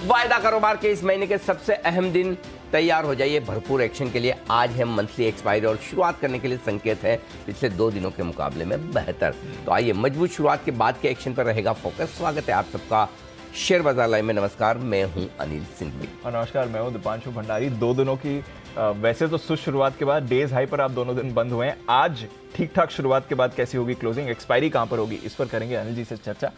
वायदा कारोबार के इस महीने के सबसे अहम दिन, तैयार हो जाइए भरपूर एक्शन के लिए। आज है मंथली एक्सपायरी और शुरुआत करने के लिए संकेत है पिछले 2 दिनों के मुकाबले में बेहतर। तो आइए, मजबूत शुरुआत के बाद के एक्शन पर रहेगा फोकस। स्वागत है आप सबका शेयर बाजार लाइव में। नमस्कार, मैं हूं अनिल सिंघवी और नमस्कार, मैं हूं दीपांशु भंडारी। 2 दिनों की वैसे तो सुस्त शुरुआत के बाद डेज हाई पर आप दोनों दिन बंद हुए हैं। आज ठीक ठाक शुरुआत के बाद कैसी होगी क्लोजिंग, एक्सपायरी कहां पर होगी, इस पर करेंगे अनिल जी से चर्चा।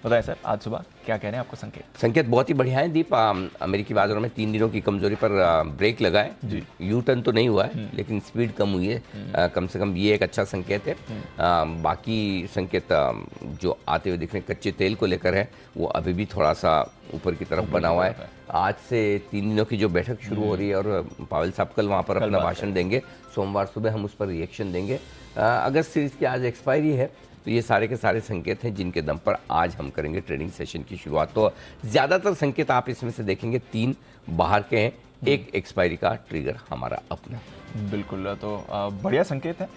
बताएं सर, आज सुबह क्या कह रहे हैं आपको संकेत बहुत ही बढ़िया है दीप। अमेरिकी बाजारों में 3 दिनों की कमजोरी पर ब्रेक लगा है जी। यू टर्न तो नहीं हुआ है लेकिन स्पीड कम हुई है। कम से कम ये एक अच्छा संकेत है। बाकी संकेत जो आते हुए दिख रहे हैं कच्चे तेल को लेकर है, वो अभी भी थोड़ा सा ऊपर की तरफ बना हुआ है। आज से 3 दिनों की जो बैठक शुरू हो रही है और पावेल साहब कल वहाँ पर अपना भाषण देंगे। सोमवार सुबह हम उस पर रिएक्शन देंगे। अगस्त सीरीज की आज एक्सपायरी है, तो ये सारे के सारे संकेत हैं जिनके दम पर आज हम करेंगे ट्रेडिंग सेशन की शुरुआत। तो ज़्यादातर संकेत आप इसमें से देखेंगे 3 बाहर के हैं, 1 एक्सपायरी का ट्रिगर हमारा अपना। बिल्कुल, तो बढ़िया संकेत है।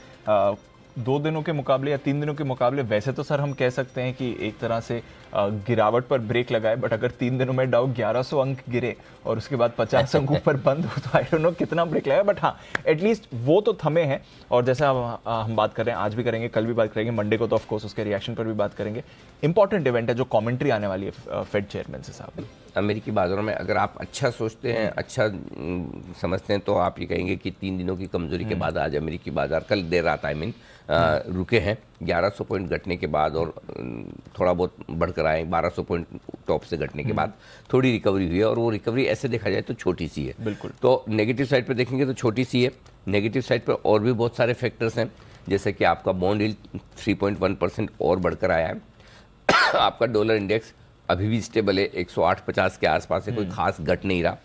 2 दिनों के मुकाबले या 3 दिनों के मुकाबले वैसे तो सर हम कह सकते हैं कि एक तरह से गिरावट पर ब्रेक लगाए, बट अगर 3 दिनों में डाउ 1100 अंक गिरे और उसके बाद 50 अंक ऊपर बंद हो, तो आई डोंट नो कितना ब्रेक लगाए, बट हाँ एटलीस्ट वो तो थमे हैं। और जैसा हम बात कर रहे हैं, आज भी करेंगे, कल भी बात करेंगे, मंडे को तो ऑफकोर्स उसके रिएक्शन पर भी बात करेंगे। इंपॉर्टेंट इवेंट है जो कमेंट्री आने वाली है फेड चेयरमैन से साहब। अमेरिकी बाजारों में अगर आप अच्छा सोचते हैं, अच्छा समझते हैं, तो आप ये कहेंगे कि 3 दिनों की कमजोरी के बाद आज अमेरिकी बाजार, कल देर रात रुके हैं। 1100 पॉइंट घटने के बाद और थोड़ा बहुत बढ़कर आए, 1200 पॉइंट टॉप से घटने के बाद थोड़ी रिकवरी हुई है। और वो रिकवरी ऐसे देखा जाए तो छोटी सी है। बिल्कुल। तो नेगेटिव साइड पर देखेंगे तो छोटी सी है। नेगेटिव साइड पर और भी बहुत सारे फैक्टर्स हैं, जैसे कि आपका बॉन्ड यील्ड 3.1% और बढ़कर आया है। आपका डॉलर इंडेक्स अभी भी स्टेबल है, 108.50 के आसपास है, कोई खास घट नहीं रहा।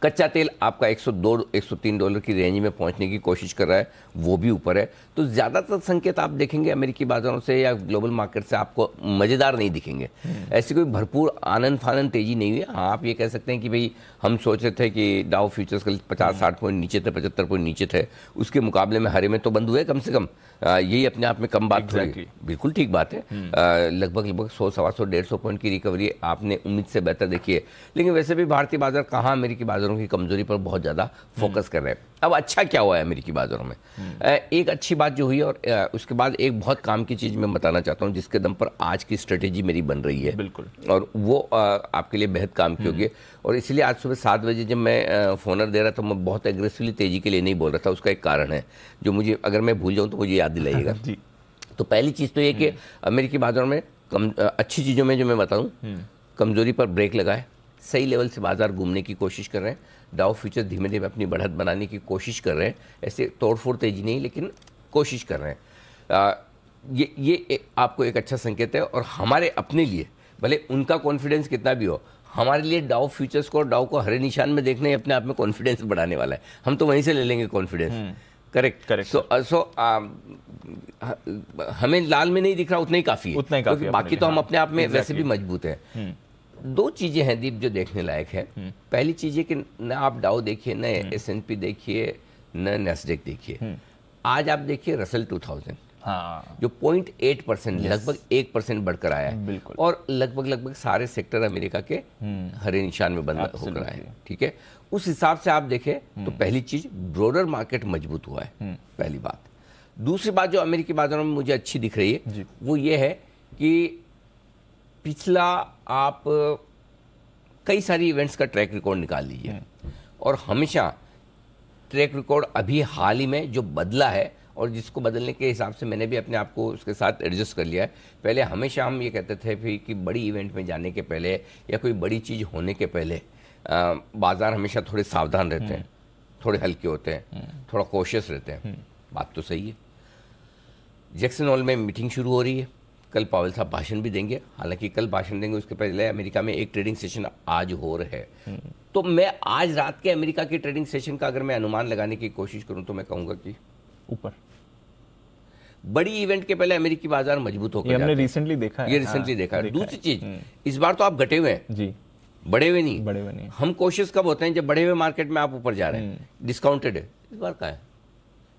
कच्चा तेल आपका 102-103 डॉलर की रेंज में पहुंचने की कोशिश कर रहा है, वो भी ऊपर है। तो ज़्यादातर संकेत आप देखेंगे अमेरिकी बाजारों से या ग्लोबल मार्केट से आपको मज़ेदार नहीं दिखेंगे। ऐसी कोई भरपूर आनंद फानंद तेज़ी नहीं हुई है। हाँ, आप ये कह सकते हैं कि भाई हम सोच रहे थे कि डाउ फ्यूचर्स कल 50-60 पॉइंट नीचे थे, 75 पॉइंट नीचे थे, उसके मुकाबले में हरे में तो बंद हुए कम से कम। यही अपने आप में कम बात थोड़ी, बिल्कुल ठीक बात है। लगभग 100-125-150 पॉइंट की रिकवरी आपने उम्मीद से बेहतर देखी है। लेकिन वैसे भी भारतीय बाजार कहाँ अमेरिकी बाजारों की कमजोरी पर बहुत ज़्यादा फोकस कर रहे हैं। अब अच्छा क्या हुआ है अमेरिकी बाजारों में? एक अच्छी बात जो हुई है, और उसके बाद एक बहुत काम की चीज़ मैं बताना चाहता हूँ जिसके दम पर आज की स्ट्रेटेजी मेरी बन रही है। बिल्कुल। और वो आपके लिए बेहद काम की होगी। और इसलिए आज सुबह 7 बजे जब मैं फोनर दे रहा था, मैं बहुत एग्रेसिवली तेज़ी के लिए नहीं बोल रहा था। उसका एक कारण है जो मुझे, अगर मैं भूल जाऊँ तो मुझे याद दिलाइएगा। तो पहली चीज़ तो ये कि अमेरिकी बाजारों में अच्छी चीज़ों में जो मैं बताऊँ, कमजोरी पर ब्रेक लगाए, सही लेवल से बाजार घूमने की कोशिश कर रहे हैं। डाउ फ्यूचर धीमे धीमे अपनी बढ़त बनाने की कोशिश कर रहे हैं। ऐसे तोड़फोड़ तेजी नहीं, लेकिन कोशिश कर रहे हैं। ये आपको एक अच्छा संकेत है। और हमारे अपने लिए, भले उनका कॉन्फिडेंस कितना भी हो, हमारे लिए डाउ फ्यूचर्स को और डाउ को हरे निशान में देखना ही अपने आप में कॉन्फिडेंस बढ़ाने वाला है। हम तो वहीं से ले लेंगे कॉन्फिडेंस। करेक्ट। हमें लाल में नहीं दिख रहा, उतना ही काफ़ी है, उतना ही काफी। बाकी तो हम अपने आप में वैसे भी मजबूत हैं। 2 चीज़ें हैं दीप जो देखने लायक है। पहली चीज़ है कि न आप डाउ देखिए, न S&P देखिए, न नैस्डैक देखिए। आज आप देखिए रसल 2000, जो 0.8%, लगभग 1% बढ़कर आया है। और लगभग सारे सेक्टर अमेरिका के हरे निशान में बंद होकर आए हैं। ठीक है, उस हिसाब से आप देखें तो पहली चीज ब्रोडर मार्केट मजबूत हुआ है, पहली बात। दूसरी बात जो अमेरिकी बाजारों में मुझे अच्छी दिख रही है वो ये है कि पिछला आप कई सारी इवेंट्स का ट्रैक रिकॉर्ड निकाल लीजिए, और हमेशा ट्रैक रिकॉर्ड अभी हाल ही में जो बदला है, और जिसको बदलने के हिसाब से मैंने भी अपने आप को उसके साथ एडजस्ट कर लिया है। पहले हमेशा हम ये कहते थे फिर कि बड़ी इवेंट में जाने के पहले या कोई बड़ी चीज़ होने के पहले बाजार हमेशा थोड़े सावधान रहते हैं, थोड़े हल्के होते हैं, थोड़ा कोशियस रहते हैं। बात तो सही है। जैक्सन हॉल में मीटिंग शुरू हो रही है, कल पावेल साहब भाषण भी देंगे। हालांकि कल भाषण देंगे उसके पहले अमेरिका में एक ट्रेडिंग सेशन आज हो रहा है। तो मैं आज रात के अमेरिका के ट्रेडिंग सेशन का अगर मैं अनुमान लगाने की कोशिश करूं तो मैं कहूंगा कि ऊपर। बड़ी इवेंट के पहले अमेरिकी बाजार मजबूत होकर हमने रिसेंटली देखा है। ये रिसेंटली देखा है। दूसरी चीज, इस बार तो आप घटे हुए हैं जी, बढ़े हुए नहीं। हम कोशिश कब होते हैं? जब बढ़े हुए मार्केट में आप ऊपर जा रहे हैं, डिस्काउंटेड है। इस बार का है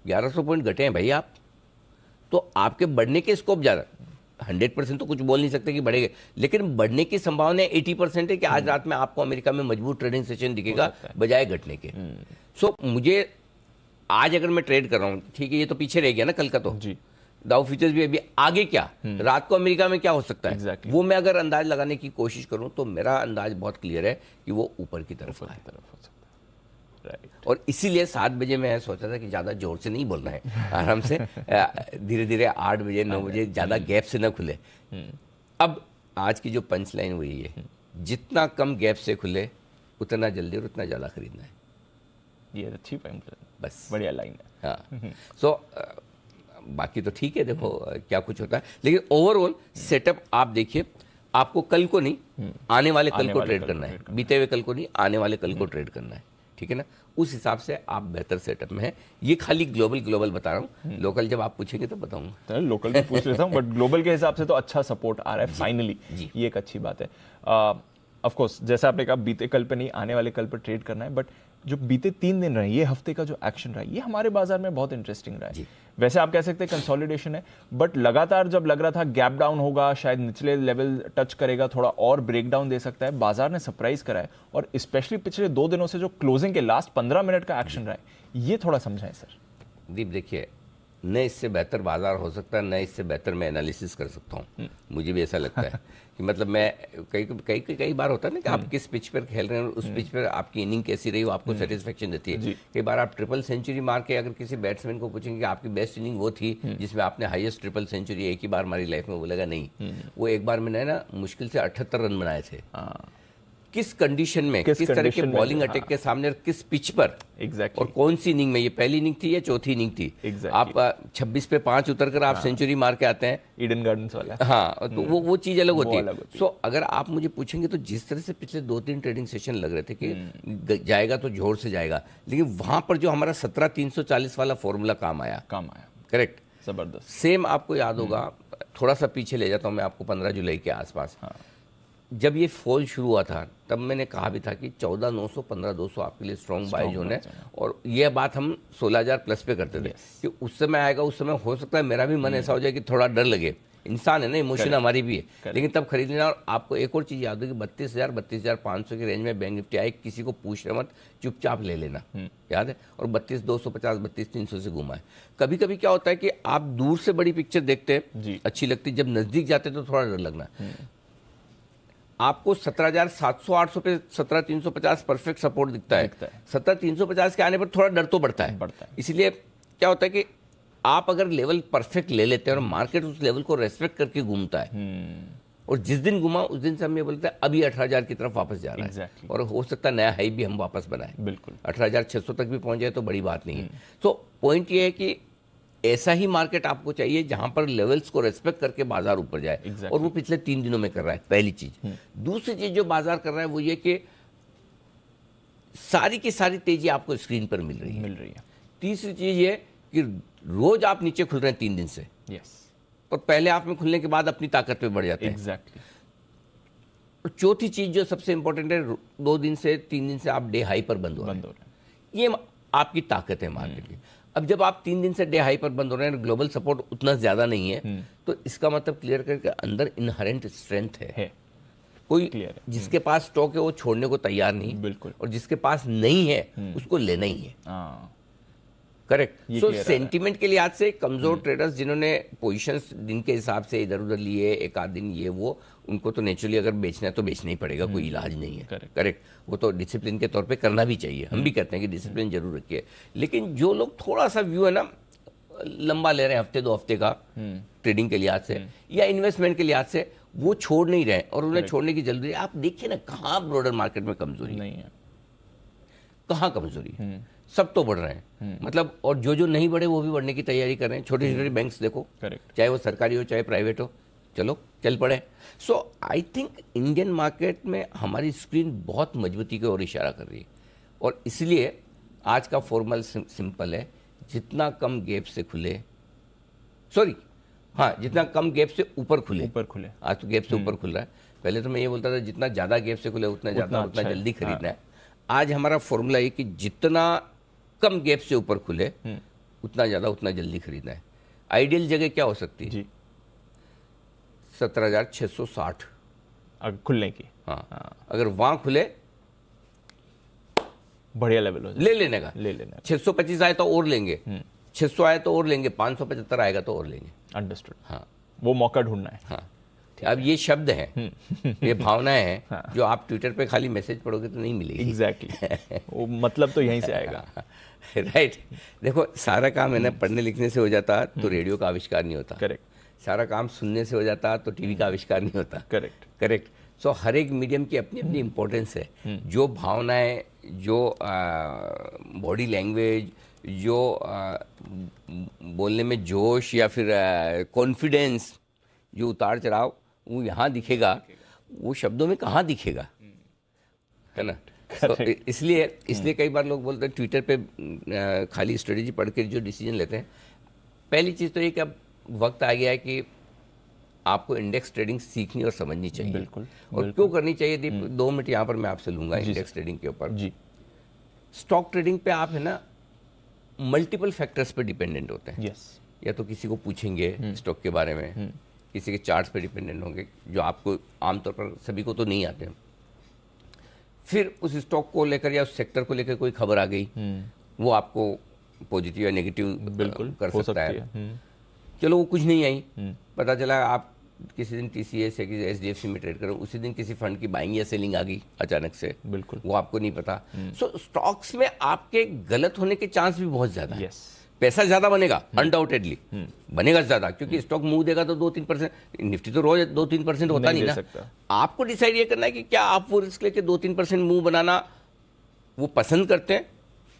1100 पॉइंट घटे हैं भाई आप, तो आपके बढ़ने के स्कोप ज्यादा। 100% तो कुछ बोल नहीं सकते कि बढ़ेगा, लेकिन बढ़ने की संभावना 80% है कि आज रात में आपको अमेरिका में मजबूत ट्रेडिंग सेशन दिखेगा बजाय घटने के। सो मुझे आज अगर मैं ट्रेड कर रहा हूँ, ठीक है, ये तो पीछे रह गया ना कल का, तो जी डाउ फ्यूचर्स भी अभी आगे क्या, रात को अमेरिका में क्या हो सकता है, Exactly. वो मैं अगर अंदाज लगाने की कोशिश करूं तो मेरा अंदाज बहुत क्लियर है कि वो ऊपर की तरफ आए। तरफ हो सकता है, राइट। और इसीलिए 7 बजे मैं सोचा था कि ज़्यादा जोर से नहीं बोलना है, आराम से धीरे धीरे 8 बजे 9 बजे ज़्यादा गैप से न खुले। अब आज की जो पंच लाइन हुई है, जितना कम गैप से खुले उतना जल्दी और उतना ज़्यादा खरीदना है, ये अच्छी पॉइंट, बस बढ़िया लाइन है। हाँ। सो बाकी तो ठीक है, देखो क्या कुछ होता है, लेकिन ओवरऑल सेटअप आप देखिए, आपको कल को नहीं आने वाले कल को ट्रेड करना है, बीते हुए कल को नहीं आने वाले कल को ट्रेड करना है, ठीक है ना। उस हिसाब से आप बेहतर सेटअप में है। ये खाली ग्लोबल बता रहा हूँ, लोकल जब आप पूछेंगे तो बताऊंगा। तो लोकल भी पूछ लेता हूँ, बट ग्लोबल के हिसाब से तो अच्छा सपोर्ट आ रहा है फाइनली, ये एक अच्छी बात है। ऑफ कोर्स जैसा आपने कहा बीते कल पे नहीं आने वाले कल पर ट्रेड करना है, बट जो बीते 3 दिन रहे, ये हफ्ते का जो एक्शन रहा है, ये हमारे बाजार में बहुत इंटरेस्टिंग रहा है। वैसे आप कह सकते हैं कंसोलिडेशन है, बट लगातार जब लग रहा था गैप डाउन होगा, शायद निचले लेवल टच करेगा, थोड़ा और ब्रेक डाउन दे सकता है, बाजार ने सरप्राइज करा है। और स्पेशली पिछले 2 दिनों से जो क्लोजिंग के लास्ट 15 मिनट का एक्शन रहा है, ये थोड़ा समझाएं सर। दीप देखिए, न इससे बेहतर बाजार हो सकता है, न इससे बेहतर मैं एनालिसिस कर सकता हूँ। मुझे भी ऐसा लगता है कि मतलब मैं कई बार होता है ना कि आप किस पिच पर खेल रहे हैं, उस पिच पर आपकी इनिंग कैसी रही, वो आपको सेटिस्फेक्शन देती है। कई बार आप ट्रिपल सेंचुरी मार के अगर किसी बैट्समैन को पूछेंगे कि आपकी बेस्ट इनिंग वो थी जिसमें आपने हाईएस्ट ट्रिपल सेंचुरी एक ही बार मारी लाइफ में, बोलेगा नहीं, वो एक बार मैंने ना मुश्किल से 78 रन बनाए थे। किस कंडीशन में, किस तरह के बॉलिंग अटैक के सामने और किस पिच पर, एग्जैक्टली, और कौन सी इनिंग में, ये पहली इनिंग थी या चौथी इनिंग थी, आप 26 पे 5 उतर कर आप सेंचुरी मार के आते हैं, ईडन गार्डन्स वाला। हाँ, तो वो चीज अलग होती है। सो अगर आप मुझे पूछेंगे तो जिस तरह से पिछले 2-3 ट्रेडिंग सेशन लग रहे थे कि जाएगा तो जोर से जाएगा, लेकिन वहां पर जो हमारा 17,340 वाला फॉर्मूला काम आया, करेक्ट, जबरदस्त। सेम आपको याद होगा, थोड़ा सा पीछे ले जाता हूं मैं आपको, 15 जुलाई के आसपास जब ये फॉल शुरू हुआ था, तब मैंने कहा भी था कि 14,900 15,200 आपके लिए स्ट्रॉन्ग बाय जोन है, और ये बात हम 16,000 प्लस पे करते थे कि उस समय आएगा, उस समय हो सकता है मेरा भी मन ऐसा हो जाए कि थोड़ा डर लगे, इंसान है ना, इमोशन हमारी भी है, लेकिन तब खरीद लेना। और आपको एक और चीज़ याद हो कि 32,000 32,500 की रेंज में बैंक निफ्टी आई, किसी को पूछने मत, चुपचाप ले लेना, याद है, और 32,250 32,300 से घुमा है। कभी कभी क्या होता है कि आप दूर से बड़ी पिक्चर देखते हैं, अच्छी लगती, जब नजदीक जाते तो थोड़ा डर लगना। आपको 17,700-800 पे 17,350 परफेक्ट सपोर्ट दिखता है, 17,350 के आने पर थोड़ा डर तो बढ़ता है। इसलिए क्या होता है कि आप अगर लेवल परफेक्ट ले लेते हैं और मार्केट उस लेवल को रेस्पेक्ट करके घूमता है, और जिस दिन घुमा उस दिन से हम ये बोलते हैं अभी 18,000 की तरफ वापस जा रहा है, और हो सकता है नया हाई भी हम वापस बनाएं, बिल्कुल 18,600 तक भी पहुंच जाए तो बड़ी बात नहीं है। तो पॉइंट ये है कि ऐसा ही मार्केट आपको चाहिए जहां पर लेवल्स को रेस्पेक्ट करके बाजार ऊपर जाए, और वो पिछले 3 दिनों में कर रहा है, पहली चीज। दूसरी चीज जो बाजार कर रहा है वो ये कि सारी की सारी तेजी आपको स्क्रीन पर मिल रही है। तीसरी चीज ये कि रोज आप नीचे खुल रहे हैं 3 दिन से, और पहले हाफ में खुलने के बाद अपनी ताकत पे बढ़ जाते हैं। और चौथी चीज जो सबसे इंपॉर्टेंट है, 2 दिन से 3 दिन से आप डे हाई पर बंद हो रहे हैं, ये आपकी ताकत है मार्केट की। अब जब आप 3 दिन से डे हाई पर बंद हो रहे हैं, ग्लोबल सपोर्ट उतना ज्यादा नहीं है, तो इसका मतलब क्लियर करके अंदर इनहेरेंट स्ट्रेंथ है। कोई जिसके पास स्टॉक है वो छोड़ने को तैयार नहीं, बिल्कुल, और जिसके पास नहीं है उसको लेना ही है, करेक्ट। सो सेंटिमेंट के लिहाज से कमजोर ट्रेडर्स जिन्होंने पोजीशंस दिन के हिसाब से इधर उधर लिए, एक आध दिन ये वो, उनको तो नेचुरली अगर बेचना है तो बेचना ही पड़ेगा, कोई इलाज नहीं है, करेक्ट। वो तो डिसिप्लिन के तौर पे करना भी चाहिए, हम भी कहते हैं कि डिसिप्लिन जरूर रखिए। लेकिन जो लोग थोड़ा सा व्यू है ना लंबा ले रहे हैं, हफ्ते 2 हफ्ते का ट्रेडिंग के लिहाज से या इन्वेस्टमेंट के लिहाज से, वो छोड़ नहीं रहे, और उन्हें छोड़ने की जल्दी है। आप देखिए ना कहाँ ब्रॉडर मार्केट में कमजोरी नहीं है, कहाँ कमजोरी, सब तो बढ़ रहे हैं, मतलब, और जो नहीं बढ़े वो भी बढ़ने की तैयारी कर रहे हैं। छोटे छोटे बैंक्स देखो, चाहे वो सरकारी हो चाहे प्राइवेट हो, चलो चल पड़े। सो आई थिंक इंडियन मार्केट में हमारी स्क्रीन बहुत मजबूती की ओर इशारा कर रही है, और इसलिए आज का फॉर्मल सिंपल है, जितना कम गैप से खुले, जितना कम गैप से ऊपर खुले, आज तो गैप से ऊपर खुल रहा है। पहले तो मैं ये बोलता था जितना ज्यादा गैप से खुले उतना ज्यादा उतना जल्दी खरीदना है। आज हमारा फॉर्मूला है कि जितना कम गैप से ऊपर खुले उतना ज्यादा उतना जल्दी खरीदना है। आइडियल जगह क्या हो सकती है? 17,660 खुलने की। हाँ, अगर वहां खुले बढ़िया लेवल हो जाए, ले लेने का। ले लेने 625 आए तो और लेंगे, 600 आए तो और लेंगे, 575 आएगा तो और लेंगे। अंडरस्टूड। हाँ, वो मौका ढूंढना है। हाँ। अब ये शब्द हैं, ये भावनाएं हैं जो आप ट्विटर पे खाली मैसेज पढ़ोगे तो नहीं मिलेगी। एग्जैक्टली वो मतलब तो यहीं से आएगा। राइट। देखो, सारा काम है ना पढ़ने लिखने से हो जाता तो रेडियो का आविष्कार नहीं होता। करेक्ट। सारा काम सुनने से हो जाता तो टीवी का आविष्कार नहीं होता। करेक्ट। करेक्ट। सो हर एक मीडियम की अपनी अपनी इम्पोर्टेंस है। जो भावनाएं, जो बॉडी लैंग्वेज, जो बोलने में जोश या फिर कॉन्फिडेंस, जो उतार चढ़ाव वो यहाँ दिखेगा, वो शब्दों में कहाँ दिखेगा, है ना। So, इसलिए कई बार लोग बोलते हैं ट्विटर पे खाली स्ट्रेटेजी पढ़ के जो डिसीजन लेते हैं। पहली चीज़ तो ये कि अब वक्त आ गया है कि आपको इंडेक्स ट्रेडिंग सीखनी और समझनी चाहिए। बिल्कुल। और क्यों करनी चाहिए दीप, 2 मिनट यहाँ पर मैं आपसे लूँगा इंडेक्स ट्रेडिंग के ऊपर। जी। स्टॉक ट्रेडिंग पे आप है ना मल्टीपल फैक्टर्स पे डिपेंडेंट होते हैं। यस। या तो किसी को पूछेंगे स्टॉक के बारे में, किसी के चार्ट्स पे डिपेंडेंट होंगे जो आपको आमतौर पर सभी को तो नहीं आते हैं। फिर उस स्टॉक को लेकर या उस सेक्टर को लेकर कोई खबर आ गई, वो आपको पॉजिटिव या नेगेटिव बिल्कुल कर हो सकता सकती है। चलो वो कुछ नहीं आई, पता चला आप किसी दिन TCS या किसी HDFC में ट्रेड करो, उसी दिन किसी फंड की बाइंग या सेलिंग आ गई अचानक से, बिल्कुल वो आपको नहीं पता। सो स्टॉक्स में आपके गलत होने के चांस भी बहुत ज्यादा है। यस। पैसा ज्यादा बनेगा, अनडाउटेडली बनेगा ज्यादा, क्योंकि स्टॉक मूव देगा तो 2-3%, निफ्टी तो रोज 2-3% होता नहीं दे ना। सकता। आपको डिसाइड ये करना है कि क्या आप वो रिस्क लेके 2-3% मूव बनाना वो पसंद करते हैं।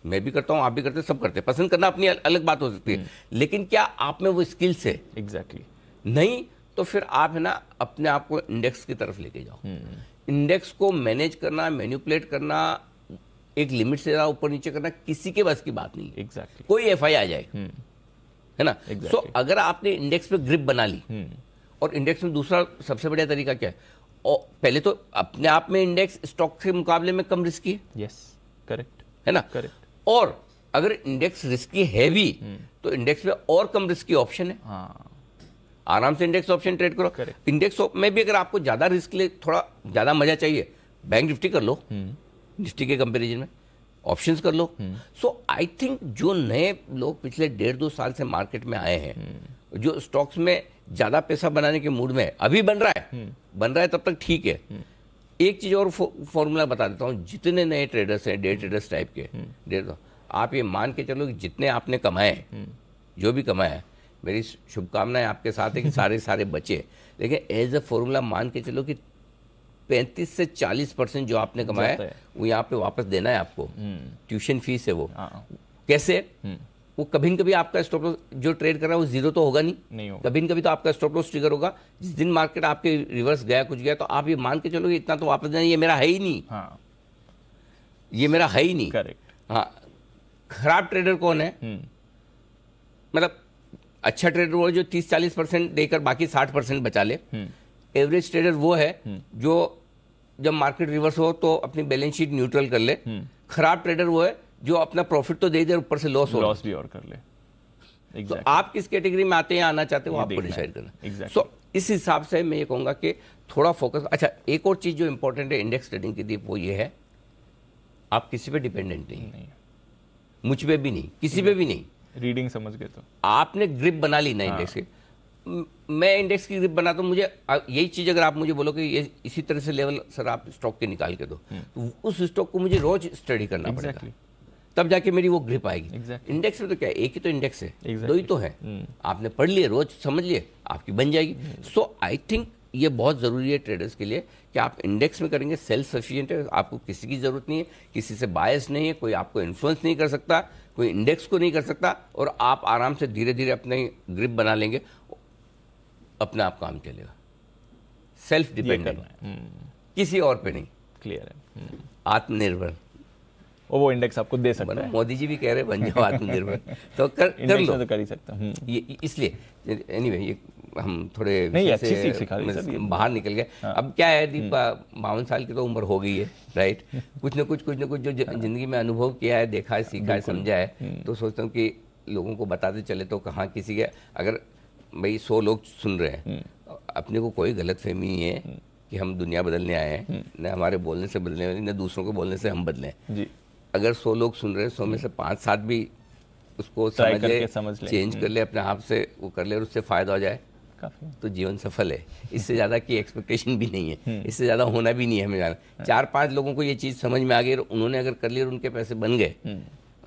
मैं भी करता हूँ, आप भी करते हैं, सब करते हैं। पसंद करना अपनी अलग बात हो सकती है, लेकिन क्या आप में वो स्किल्स है? एग्जैक्टली। नहीं तो फिर आप है ना अपने आप को इंडेक्स की तरफ लेके जाओ। इंडेक्स को मैनेज करना, मैनिपुलेट करना, एक लिमिट से ज़्यादा ऊपर नीचे करना किसी के बस की बात नहीं है। एग्जैक्टली। कोई FI आ जाए, है ना। Exactly. सो अगर आपने इंडेक्स पे ग्रिप बना ली, और इंडेक्स में दूसरा सबसे बढ़िया तरीका क्या है, और पहले तो अपने आप में इंडेक्स स्टॉक के मुकाबले में कम रिस्की है। यस। करेक्ट। है ना। करेक्ट। और अगर इंडेक्स रिस्की है भी तो इंडेक्स में और कम रिस्की ऑप्शन है। हाँ। आराम से इंडेक्स ऑप्शन ट्रेड करो। Correct. इंडेक्स में भी अगर आपको ज्यादा रिस्क ले, थोड़ा ज्यादा मजा चाहिए, बैंक निफ्टी कर लो, निफ्टी के कंपैरिजन में ऑप्शंस कर लो। सो आई थिंक जो नए लोग पिछले 1.5-2 साल से मार्केट में आए हैं, जो स्टॉक्स में ज्यादा पैसा बनाने के मूड में है, अभी बन रहा है तब तक ठीक है। एक चीज और फॉर्मूला बता देता हूँ, जितने नए ट्रेडर्स हैं, डे ट्रेडर्स टाइप के, आप ये मान के चलो कि जितने आपने कमाए, जो भी कमाया है, मेरी शुभकामनाएं आपके साथ है कि सारे बचे। लेकिन एज अ फॉर्मूला मान के चलो कि 35 से 40% जो आपने कमाया है वो यहाँ पे वापस देना है आपको। ट्यूशन फीस है वो। कैसे? वो कभी न कभी आपका स्टॉप लॉस जो ट्रेड कर रहा है वो जीरो तो होगा नहीं होगा। कभी न कभी तो आपका स्टॉप लॉस ट्रिगर होगा। जिस दिन मार्केट आपके रिवर्स गया, कुछ गया, तो आप ये मान के चलो कि इतना तो वापस देना, ये मेरा है ही नहीं। हाँ। ये मेरा है ही नहीं। करेक्ट। हाँ। खराब ट्रेडर कौन है? मतलब अच्छा ट्रेडर वो जो 30-40% देकर बाकी 60% बचा ले। एवरेज ट्रेडर वो है जो जब मार्केट रिवर्स हो तो अपनी बैलेंस शीट न्यूट्रल कर ले। खराब ट्रेडर वो है जो अपना प्रॉफिट तो दे दे, ऊपर से लॉस भी और कर ले। तो आप किस कैटेगरी में आते हैं, आना चाहते हो, आपको डिसाइड करना। सो इस हिसाब से मैं ये कहूंगा कि थोड़ा फोकस। अच्छा, एक और चीज जो इंपॉर्टेंट है इंडेक्स ट्रेडिंग की दीप, वो ये है आप किसी पे डिपेंडेंट नहीं, मुझ पे भी नहीं, किसी पे भी नहीं। रीडिंग समझ गए तो आपने ग्रिप बना ली ना इंडेक्स की। मैं इंडेक्स की ग्रिप बनाता हूँ, मुझे यही चीज अगर आप मुझे बोलो कि ये इसी तरह से लेवल सर आप स्टॉक के निकाल के दो, तो उस स्टॉक को मुझे रोज स्टडी करना पड़ेगा, तब जाके मेरी वो ग्रिप आएगी। इंडेक्स में तो क्या है, एक ही तो इंडेक्स है, दो ही तो है। आपने पढ़ लिए, रोज समझ लिए, आपकी बन जाएगी। सो आई थिंक ये बहुत ज़रूरी है ट्रेडर्स के लिए कि आप इंडेक्स में करेंगे, सेल्फ सफिशिएंट है, आपको किसी की ज़रूरत नहीं है, किसी से बायस नहीं है, कोई आपको इन्फ्लुएंस नहीं कर सकता, कोई इंडेक्स को नहीं कर सकता, और आप आराम से धीरे धीरे अपने ग्रिप बना लेंगे, अपना आप काम चलेगा। सेल्फ डिपेंडेंट, किसी और पे नहीं। क्लियर है। आत्मनिर्भर, वो इंडेक्स आपको दे सकता है। मोदी जी भी कह रहे हैं बन जाओ आत्मनिर्भर, तो कर लो, तो कर ही सकता हूँ। ये इसलिए एनीवे ये हम थोड़े अच्छी सीख सिखा दी बाहर निकल गए। अब क्या है दीप, 52 साल की तो उम्र हो गई है, राइट। कुछ न कुछ जो जिंदगी में अनुभव किया है, देखा है, सीखा है, समझा है, तो सोचता हूँ कि लोगों को बताते चले तो कहाँ किसी के, अगर भाई 100 लोग सुन रहे हैं, अपने को कोई गलतफहमी नहीं है कि हम दुनिया बदलने आए हैं, न हमारे बोलने से बदलने वाली, न दूसरों को बोलने से हम बदलें जी। अगर 100 लोग सुन रहे हैं, 100 में से 5-7 भी उसको समझ ले, चेंज कर ले, अपने आप से वो कर ले और उससे फायदा हो जाए, काफी तो जीवन सफल है। इससे ज्यादा की एक्सपेक्टेशन भी नहीं है, इससे ज्यादा होना भी नहीं है हमें जाना। 4-5 लोगों को ये चीज समझ में आ गई और उन्होंने अगर कर लिया और उनके पैसे बन गए,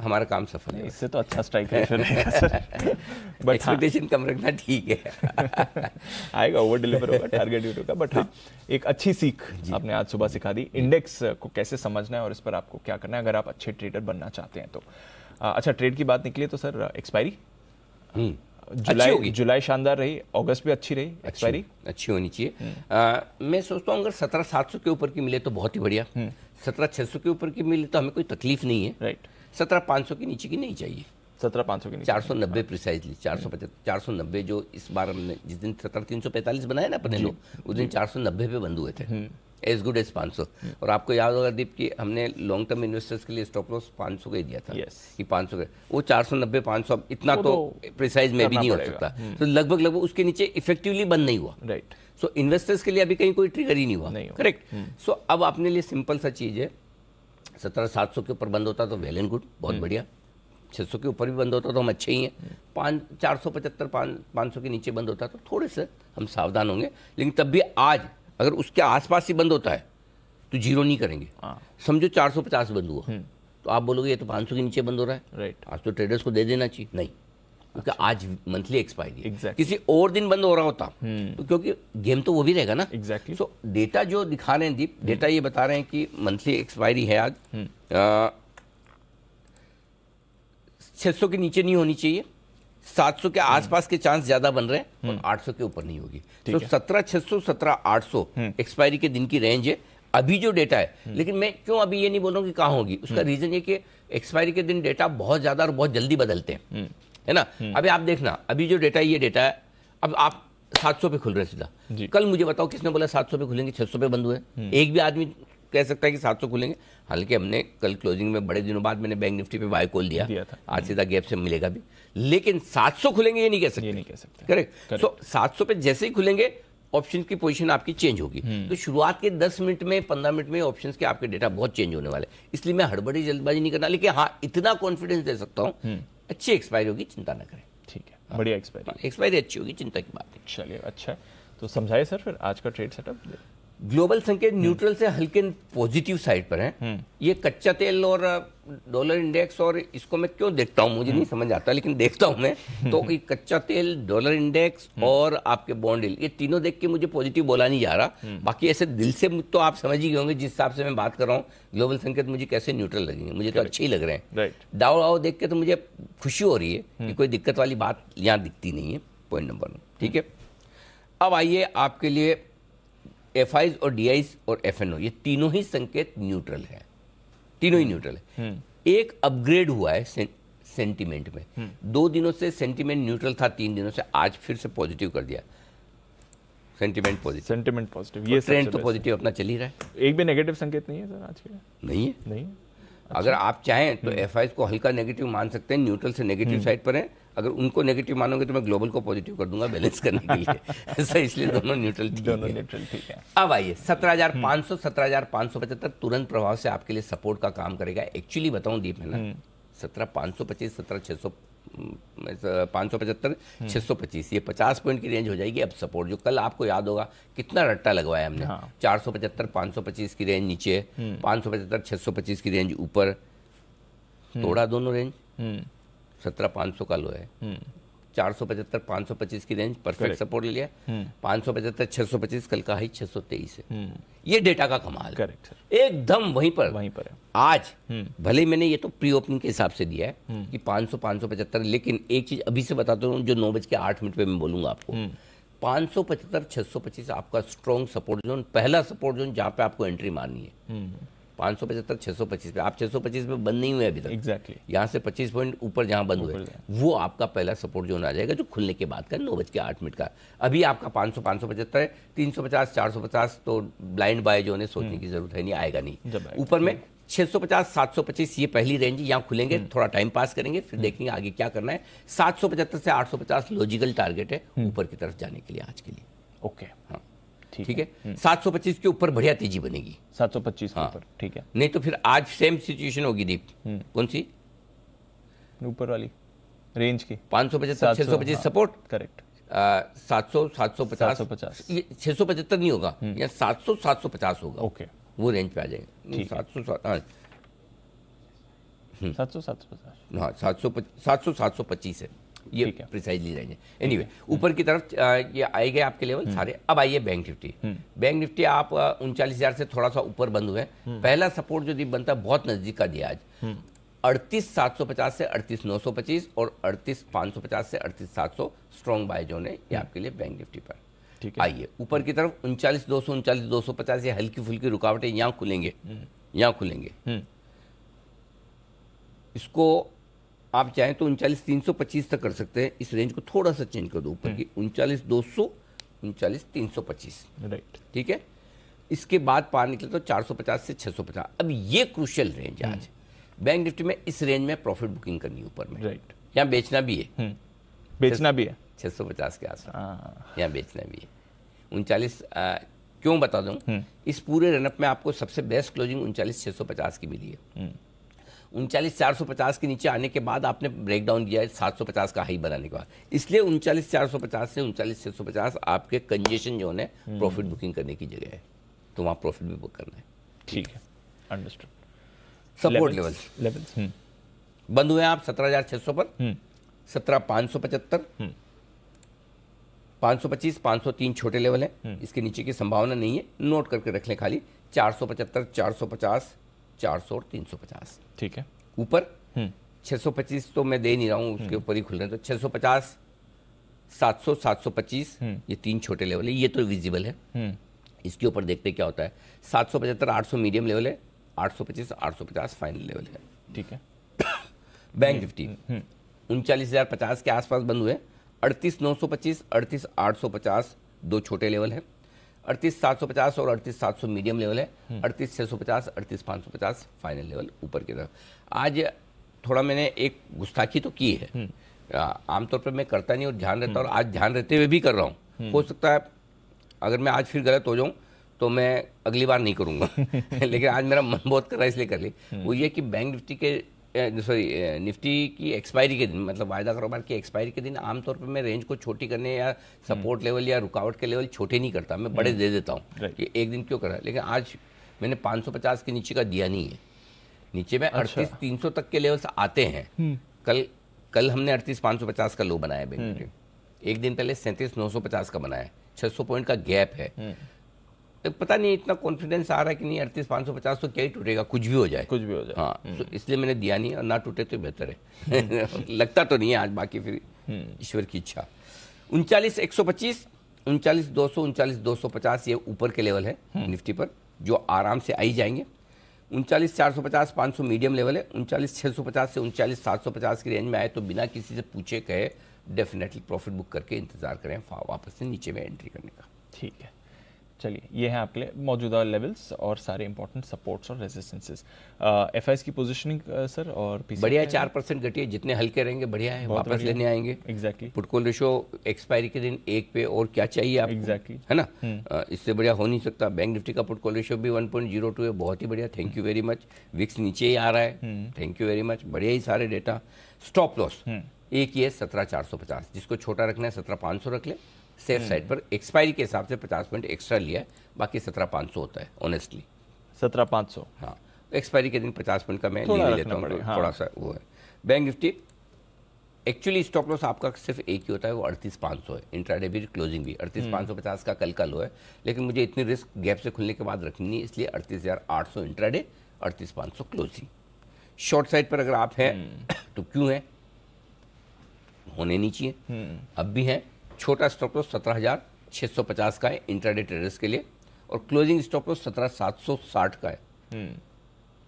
हमारा काम सफल है। इससे तो अच्छा स्ट्राइक है सर। बट एक्सपेक्टेशन कम रखना ठीक है। आएगा, ओवर डिलीवर होगा, टारगेट हिट होगा। बट हाँ, एक अच्छी सीख आपने आज सुबह सिखा दी, इंडेक्स को कैसे समझना है और इस पर आपको क्या करना है अगर आप अच्छे ट्रेडर बनना चाहते हैं तो। अच्छा, ट्रेड की बात निकली तो सर एक्सपायरी जुलाई शानदार रही, अगस्त भी अच्छी रही, एक्सपायरी अच्छी होनी चाहिए। मैं सोचता हूँ अगर 17,700 के ऊपर की मिले तो बहुत ही बढ़िया, 17,600 के ऊपर की मिले तो हमें कोई तकलीफ नहीं है। राइट, 17,500 के नीचे की नहीं चाहिए। 17,500 के नीचे 490 प्रिसाइजली 490 जो इस बार हमने जिस दिन 17,345 बनाया ना अपने लोग, उस दिन 490 पे बंद हुए थे, एज गुड एज 500। और आपको याद होगा दीप कि हमने लॉन्ग टर्म इन्वेस्टर्स के लिए स्टॉप लॉस 500 का ही दिया था कि 500 का, वो 490-500 इतना तो प्रिसाइज में भी नहीं हो सकता, तो लगभग उसके नीचे इफेक्टिवली बंद नहीं हुआ। राइट, सो इन्वेस्टर्स के लिए अभी कहीं कोई ट्रिगर ही नहीं हुआ, करेक्ट। सो अब अपने लिए सिंपल सा चीज है, 17,700 के ऊपर बंद होता तो वेल एंड गुड, बहुत बढ़िया। 600 के ऊपर भी बंद होता तो हम अच्छे ही हैं। 475-500 के नीचे बंद होता तो थोड़े से हम सावधान होंगे, लेकिन तब भी आज अगर उसके आसपास ही बंद होता है तो जीरो नहीं करेंगे। समझो 450 बंद हुआ तो आप बोलोगे ये तो 500 के नीचे बंद हो रहा है, राइट, आज तो ट्रेडर्स को दे देना चाहिए, नहीं, क्योंकि आज मंथली एक्सपायरी Exactly. किसी और दिन बंद हो रहा होता तो क्योंकि गेम तो वो भी रहेगा ना। एग्जैक्टली। सो डेटा जो दिखा रहे हैं दीप, डेटा ये बता रहे हैं कि मंथली एक्सपायरी है आज 600 के नीचे नहीं होनी चाहिए, 700 के आसपास के चांस ज्यादा बन रहे हैं और 800 के ऊपर नहीं होगी। तो 17,600 17,800 एक्सपायरी के दिन की रेंज है अभी जो डेटा है। लेकिन मैं क्यों अभी ये नहीं बोल रहा हूँ कि कहाँ होगी, उसका रीजन ये कि एक्सपायरी के दिन डेटा बहुत ज्यादा और बहुत जल्दी बदलते हैं, है ना। अभी आप देखना, अभी जो डेटा है ये डेटा है, अब आप 700 पे खुल रहे सीधा, कल मुझे बताओ किसने बोला 700 पे खुलेंगे, 600 पे बंद हुए? एक भी आदमी कह सकता है कि 700 खुलेंगे। हालांकि हमने कल क्लोजिंग में बड़े दिनों बाद मैंने बैंक निफ्टी पे बाय कॉल दिया था, आज सीधा गैप से मिलेगा भी, लेकिन 700 खुलेंगे ये नहीं कह सकते, करेक्ट। सो 700 पे जैसे ही खुलेंगे ऑप्शन की पोजीशन आपकी चेंज होगी। तो शुरुआत के 10 मिनट में 15 मिनट में ऑप्शंस के आपके डेटा बहुत चेंज होने वाले, इसलिए मैं हड़बड़ी जल्दबाजी नहीं करना, लेकिन हाँ इतना कॉन्फिडेंस दे सकता हूँ अच्छी एक्सपायरी होगी, चिंता ना करें। ठीक है, बढ़िया एक्सपायरी अच्छी होगी, चिंता की बात नहीं। चलिए, अच्छा है, तो समझाइए सर फिर आज का ट्रेड सेटअप। ग्लोबल संकेत न्यूट्रल से हल्के पॉजिटिव साइड पर हैं। ये कच्चा तेल और डॉलर इंडेक्स, और इसको मैं क्यों देखता हूँ मुझे नहीं समझ आता, लेकिन देखता हूँ मैं तो ये कच्चा तेल, डॉलर इंडेक्स और आपके बॉन्ड यील्ड, ये तीनों देख के मुझे पॉजिटिव बोला नहीं जा रहा। बाकी ऐसे दिल से तो आप समझ ही गए होंगे जिस हिसाब से मैं बात कर रहा हूँ, ग्लोबल संकेत मुझे कैसे न्यूट्रल लगेंगे, मुझे तो अच्छे ही लग रहे हैं। डाउ आओ देख के तो मुझे खुशी हो रही है कि कोई दिक्कत वाली बात यहाँ दिखती नहीं है, पॉइंट नंबर 1, ठीक है। अब आइए आपके लिए एफआईज और डीआईज और एफएनओ, ये तीनों ही संकेत न्यूट्रल है, तीनों ही न्यूट्रल है। एक अपग्रेड हुआ है सेंटीमेंट में, 2 दिनों से सेंटीमेंट न्यूट्रल था, 3 दिनों से आज फिर से पॉजिटिव कर दिया, सेंटीमेंट पॉजिटिव, ये ट्रेंड तो पॉजिटिव अपना चल ही रहा है। एक भी नेगेटिव संकेत नहीं है सर आज के? नहीं। अच्छा। अगर आप चाहें तो एफआईज को हल्का नेगेटिव मान सकते हैं, न्यूट्रल से नेगेटिव साइड पर है। अगर उनको नेगेटिव मानोगे तो मैं ग्लोबल को पॉजिटिव कर दूंगा बैलेंस करने के लिए ऐसा, इसलिए दोनों न्यूट्रल ठीक है। अब आइए 17,500 17,575 तुरंत प्रभाव से आपके लिए सपोर्ट का काम करेगा। एक्चुअली बताऊं दीप है ना, 17,525 17,600 575 625 ये 50 पॉइंट की रेंज हो जाएगी। अब सपोर्ट जो कल आपको याद होगा कितना रट्टा लगवाया हमने, 475 525 की रेंज नीचे, 575 625 की रेंज ऊपर, तोड़ा दोनों रेंज, 17,500 का लो है, 475 525 की रेंज परफेक्ट सपोर्ट ले लिया, 575 625 कल का हाई 623 है। ये डेटा का कमाल, करेक्ट, एकदम वहीं पर है। आज भले ही मैंने ये तो प्री ओपनिंग के हिसाब से दिया है कि 500 575, लेकिन एक चीज अभी से बताता हूँ जो 9:08 पे मैं बोलूंगा आपको, 575 625 आपका स्ट्रॉन्ग सपोर्ट जोन, पहला सपोर्ट जोन जहां पे आपको एंट्री मारनी है। 575 625 पे आप 625 पे बंद नहीं हुए अभी तक, एग्जैक्टली यहाँ से 25 पॉइंट ऊपर जहाँ बंद हुए वो आपका पहला सपोर्ट जोन आ जाएगा, जो खुलने के बाद का 9:08 का। अभी आपका 500 575 350 450 तो ब्लाइंड बाय जोन है, सोचने की जरूरत है नहीं, आएगा नहीं। ऊपर में 650 725 ये पहली रेंज, यहाँ खुलेंगे, थोड़ा टाइम पास करेंगे, फिर देखेंगे आगे क्या करना है। 775 से 850 लॉजिकल टारगेट है ऊपर की तरफ जाने के लिए आज के लिए। ओके, हाँ ठीक है। 725 के ऊपर बढ़िया तेजी बनेगी, 725 के हाँ। ऊपर, ठीक है। नहीं तो फिर आज सेम सिचुएशन होगी दीप। कौन सी? ऊपर वाली रेंज की 575 625 सपोर्ट, करेक्ट, 700 750 750 ये 675 नहीं होगा, या 700 750 होगा, ओके, वो रेंज पे आ जाएंगे। ठीक है। 700 हाँ 700 750, हाँ 700 725 है ये ठीक है। प्रिसाइजली रेंज है। एनीवे ऊपर की तरफ ये आए गए आपके लेवल सारे। अब आइए बैंक निफ्टी। बैंक निफ्टी आप 39,000 से थोड़ा सा ऊपर बंद हुए हैं। पहला सपोर्ट जो बनता है बहुत नजदीक का दिया आज, 38,750 से 38,925 और 38,550 से 38,700 स्ट्रॉन्ग बाय जोन है ये आपके लिए बैंक निफ्टी पर। ठीक है। आइए ऊपर की तरफ 39,200 39,250 ये हल्की फुल्की रुकावटें यहाँ खुलेंगे, यहाँ खुलेंगे। इसको आप चाहें तो 39,325 तक कर सकते हैं। इस रेंज को थोड़ा सा चेंज कर दो ऊपर की 39,200 39,325, राइट, ठीक है। इसके बाद पार निकले तो 450 से 650। अब ये क्रूशियल रेंज है आज बैंक निफ्टी में। इस रेंज में प्रॉफिट बुकिंग करनी है ऊपर में, राइट, यहाँ बेचना भी है, बेचना भी है 650 के आसपास हाँ, यहाँ बेचना भी है। 39 क्यों बता दूं, इस पूरे रनअप में आपको सबसे बेस्ट क्लोजिंग 39,650 की मिली है। 39,450 के नीचे आने के बाद आपने ब्रेक डाउन किया है 750 का हाई बनाने के बाद, इसलिए 39,450 से 39,650 आपके कंजेशन जोन है, प्रॉफिट बुकिंग करने की जगह है, तो वहाँ प्रॉफिट भी बुक करना है। ठीक है, अंडरस्टूड। सपोर्ट लेवल्स बंद हुए आप 17,600 पर, 17,575, 525 503 छोटे लेवल है, इसके नीचे की संभावना नहीं है, नोट करके रख लें खाली। 475 450 400 और 350, ठीक है। ऊपर 625 तो मैं दे नहीं रहा हूँ, उसके ऊपर ही खुल रहे हैं, तो 650 700 725 ये तीन छोटे लेवल है, ये तो विजिबल है। इसके ऊपर देखते क्या होता है। 775 800 मीडियम लेवल है, 825 850 फाइनल लेवल है, ठीक है। बैंक निफ्टी 39,050 के आसपास बंद हुए। 38,925 38,850 दो छोटे लेवल है, 38,750 और 38,700 मीडियम लेवल है, 38,650 38,550 फाइनल लेवल ऊपर की तरफ। आज थोड़ा मैंने एक गुस्ताखी तो की है, आमतौर पर मैं करता नहीं और ध्यान रहता, और आज ध्यान रहते हुए भी कर रहा हूँ। हो सकता है अगर मैं आज फिर गलत हो जाऊँ तो मैं अगली बार नहीं करूँगा लेकिन आज मेरा मन बहुत कर रहा है इसलिए कर ली। वो ये कि बैंक निफ्टी के निफ्टी की एक्सपायरी के दिन, मतलब वायदा कारोबार की एक्सपायरी के दिन आमतौर पर मैं रेंज को छोटी करने या सपोर्ट लेवल या रुकावट के लेवल छोटे नहीं करता, मैं बड़े दे देता हूँ कि एक दिन क्यों करा। लेकिन आज मैंने 550 के नीचे का दिया नहीं है, नीचे में 38,300 तक के लेवल्स आते हैं। कल हमने 38,550 का लो बनाया बैंक निफ्टी, एक दिन पहले 37,950 का बनाया, 600 पॉइंट का गैप है। तो पता नहीं इतना कॉन्फिडेंस आ रहा है कि नहीं 38,550 तो क्या ही टूटेगा, कुछ भी हो जाए, कुछ भी हो जाए। हाँ, तो इसलिए मैंने दिया नहीं, और ना टूटे तो बेहतर है लगता तो नहीं है आज, बाकी फिर ईश्वर की इच्छा। 39,125 39,200 39,250 ये ऊपर के लेवल है निफ्टी पर, जो आराम से आई जाएंगे। 39,450 500 मीडियम लेवल है, 39,650 से 39,750 की रेंज में आए तो बिना किसी से पूछे कहे डेफिनेटली प्रॉफिट बुक करके इंतजार करें वापस से नीचे में एंट्री करने का। ठीक है, चलिए ये है आपके लिए मौजूदा लेवल्स और सारे इंपॉर्टेंट सपोर्ट्स और रेजिस्टेंसेस। एफआईएस की पोजीशनिंग सर और पीसी बढ़िया 4% घटी है, जितने हल्के रहेंगे बढ़िया है, वापस लेने आएंगे। Exactly, put call ratio expiry के दिन 1 पे, और क्या चाहिए आपको, एग्जैक्टली, है ना, इससे बढ़िया हो नहीं सकता। बैंक निफ्टी का पुट कॉल रेशो भी 1.02 है, बहुत ही बढ़िया, thank you very much. VIX नीचे ही आ रहा है, थैंक यू वेरी मच, बढ़िया ही सारे डेटा। स्टॉप लॉस एक ही है 17,450, जिसको छोटा रखना है 17,500 रख ले, सेफ साइड पर। एक्सपायरी के हिसाब से 50 पॉइंट एक्स्ट्रा लिया है, बाकी 17,500 होता है ऑनेस्टली, 17,500। हाँ, एक्सपायरी के दिन 50 पॉइंट का मैं थोड़ा ले लेता हूँ, थोड़ा सा वो है। Bank Nifty actually stop loss आपका सिर्फ एक ही होता है, वो 38,500 है। इंट्राडे भी क्लोजिंग भी 38,550 का कल का लो है, लेकिन मुझे इतनी रिस्क गैप से खुलने के बाद रखनी है, इसलिए 38,800 इंट्राडे 38,500 क्लोजिंग। शॉर्ट साइड पर अगर आप हैं तो क्यों है, होने नहीं चाहिए, अब भी है। छोटा स्टॉप लॉस 17,650 का है इंट्राडे ट्रेडर्स के लिए, और क्लोजिंग स्टॉप लॉस 17,760 का है।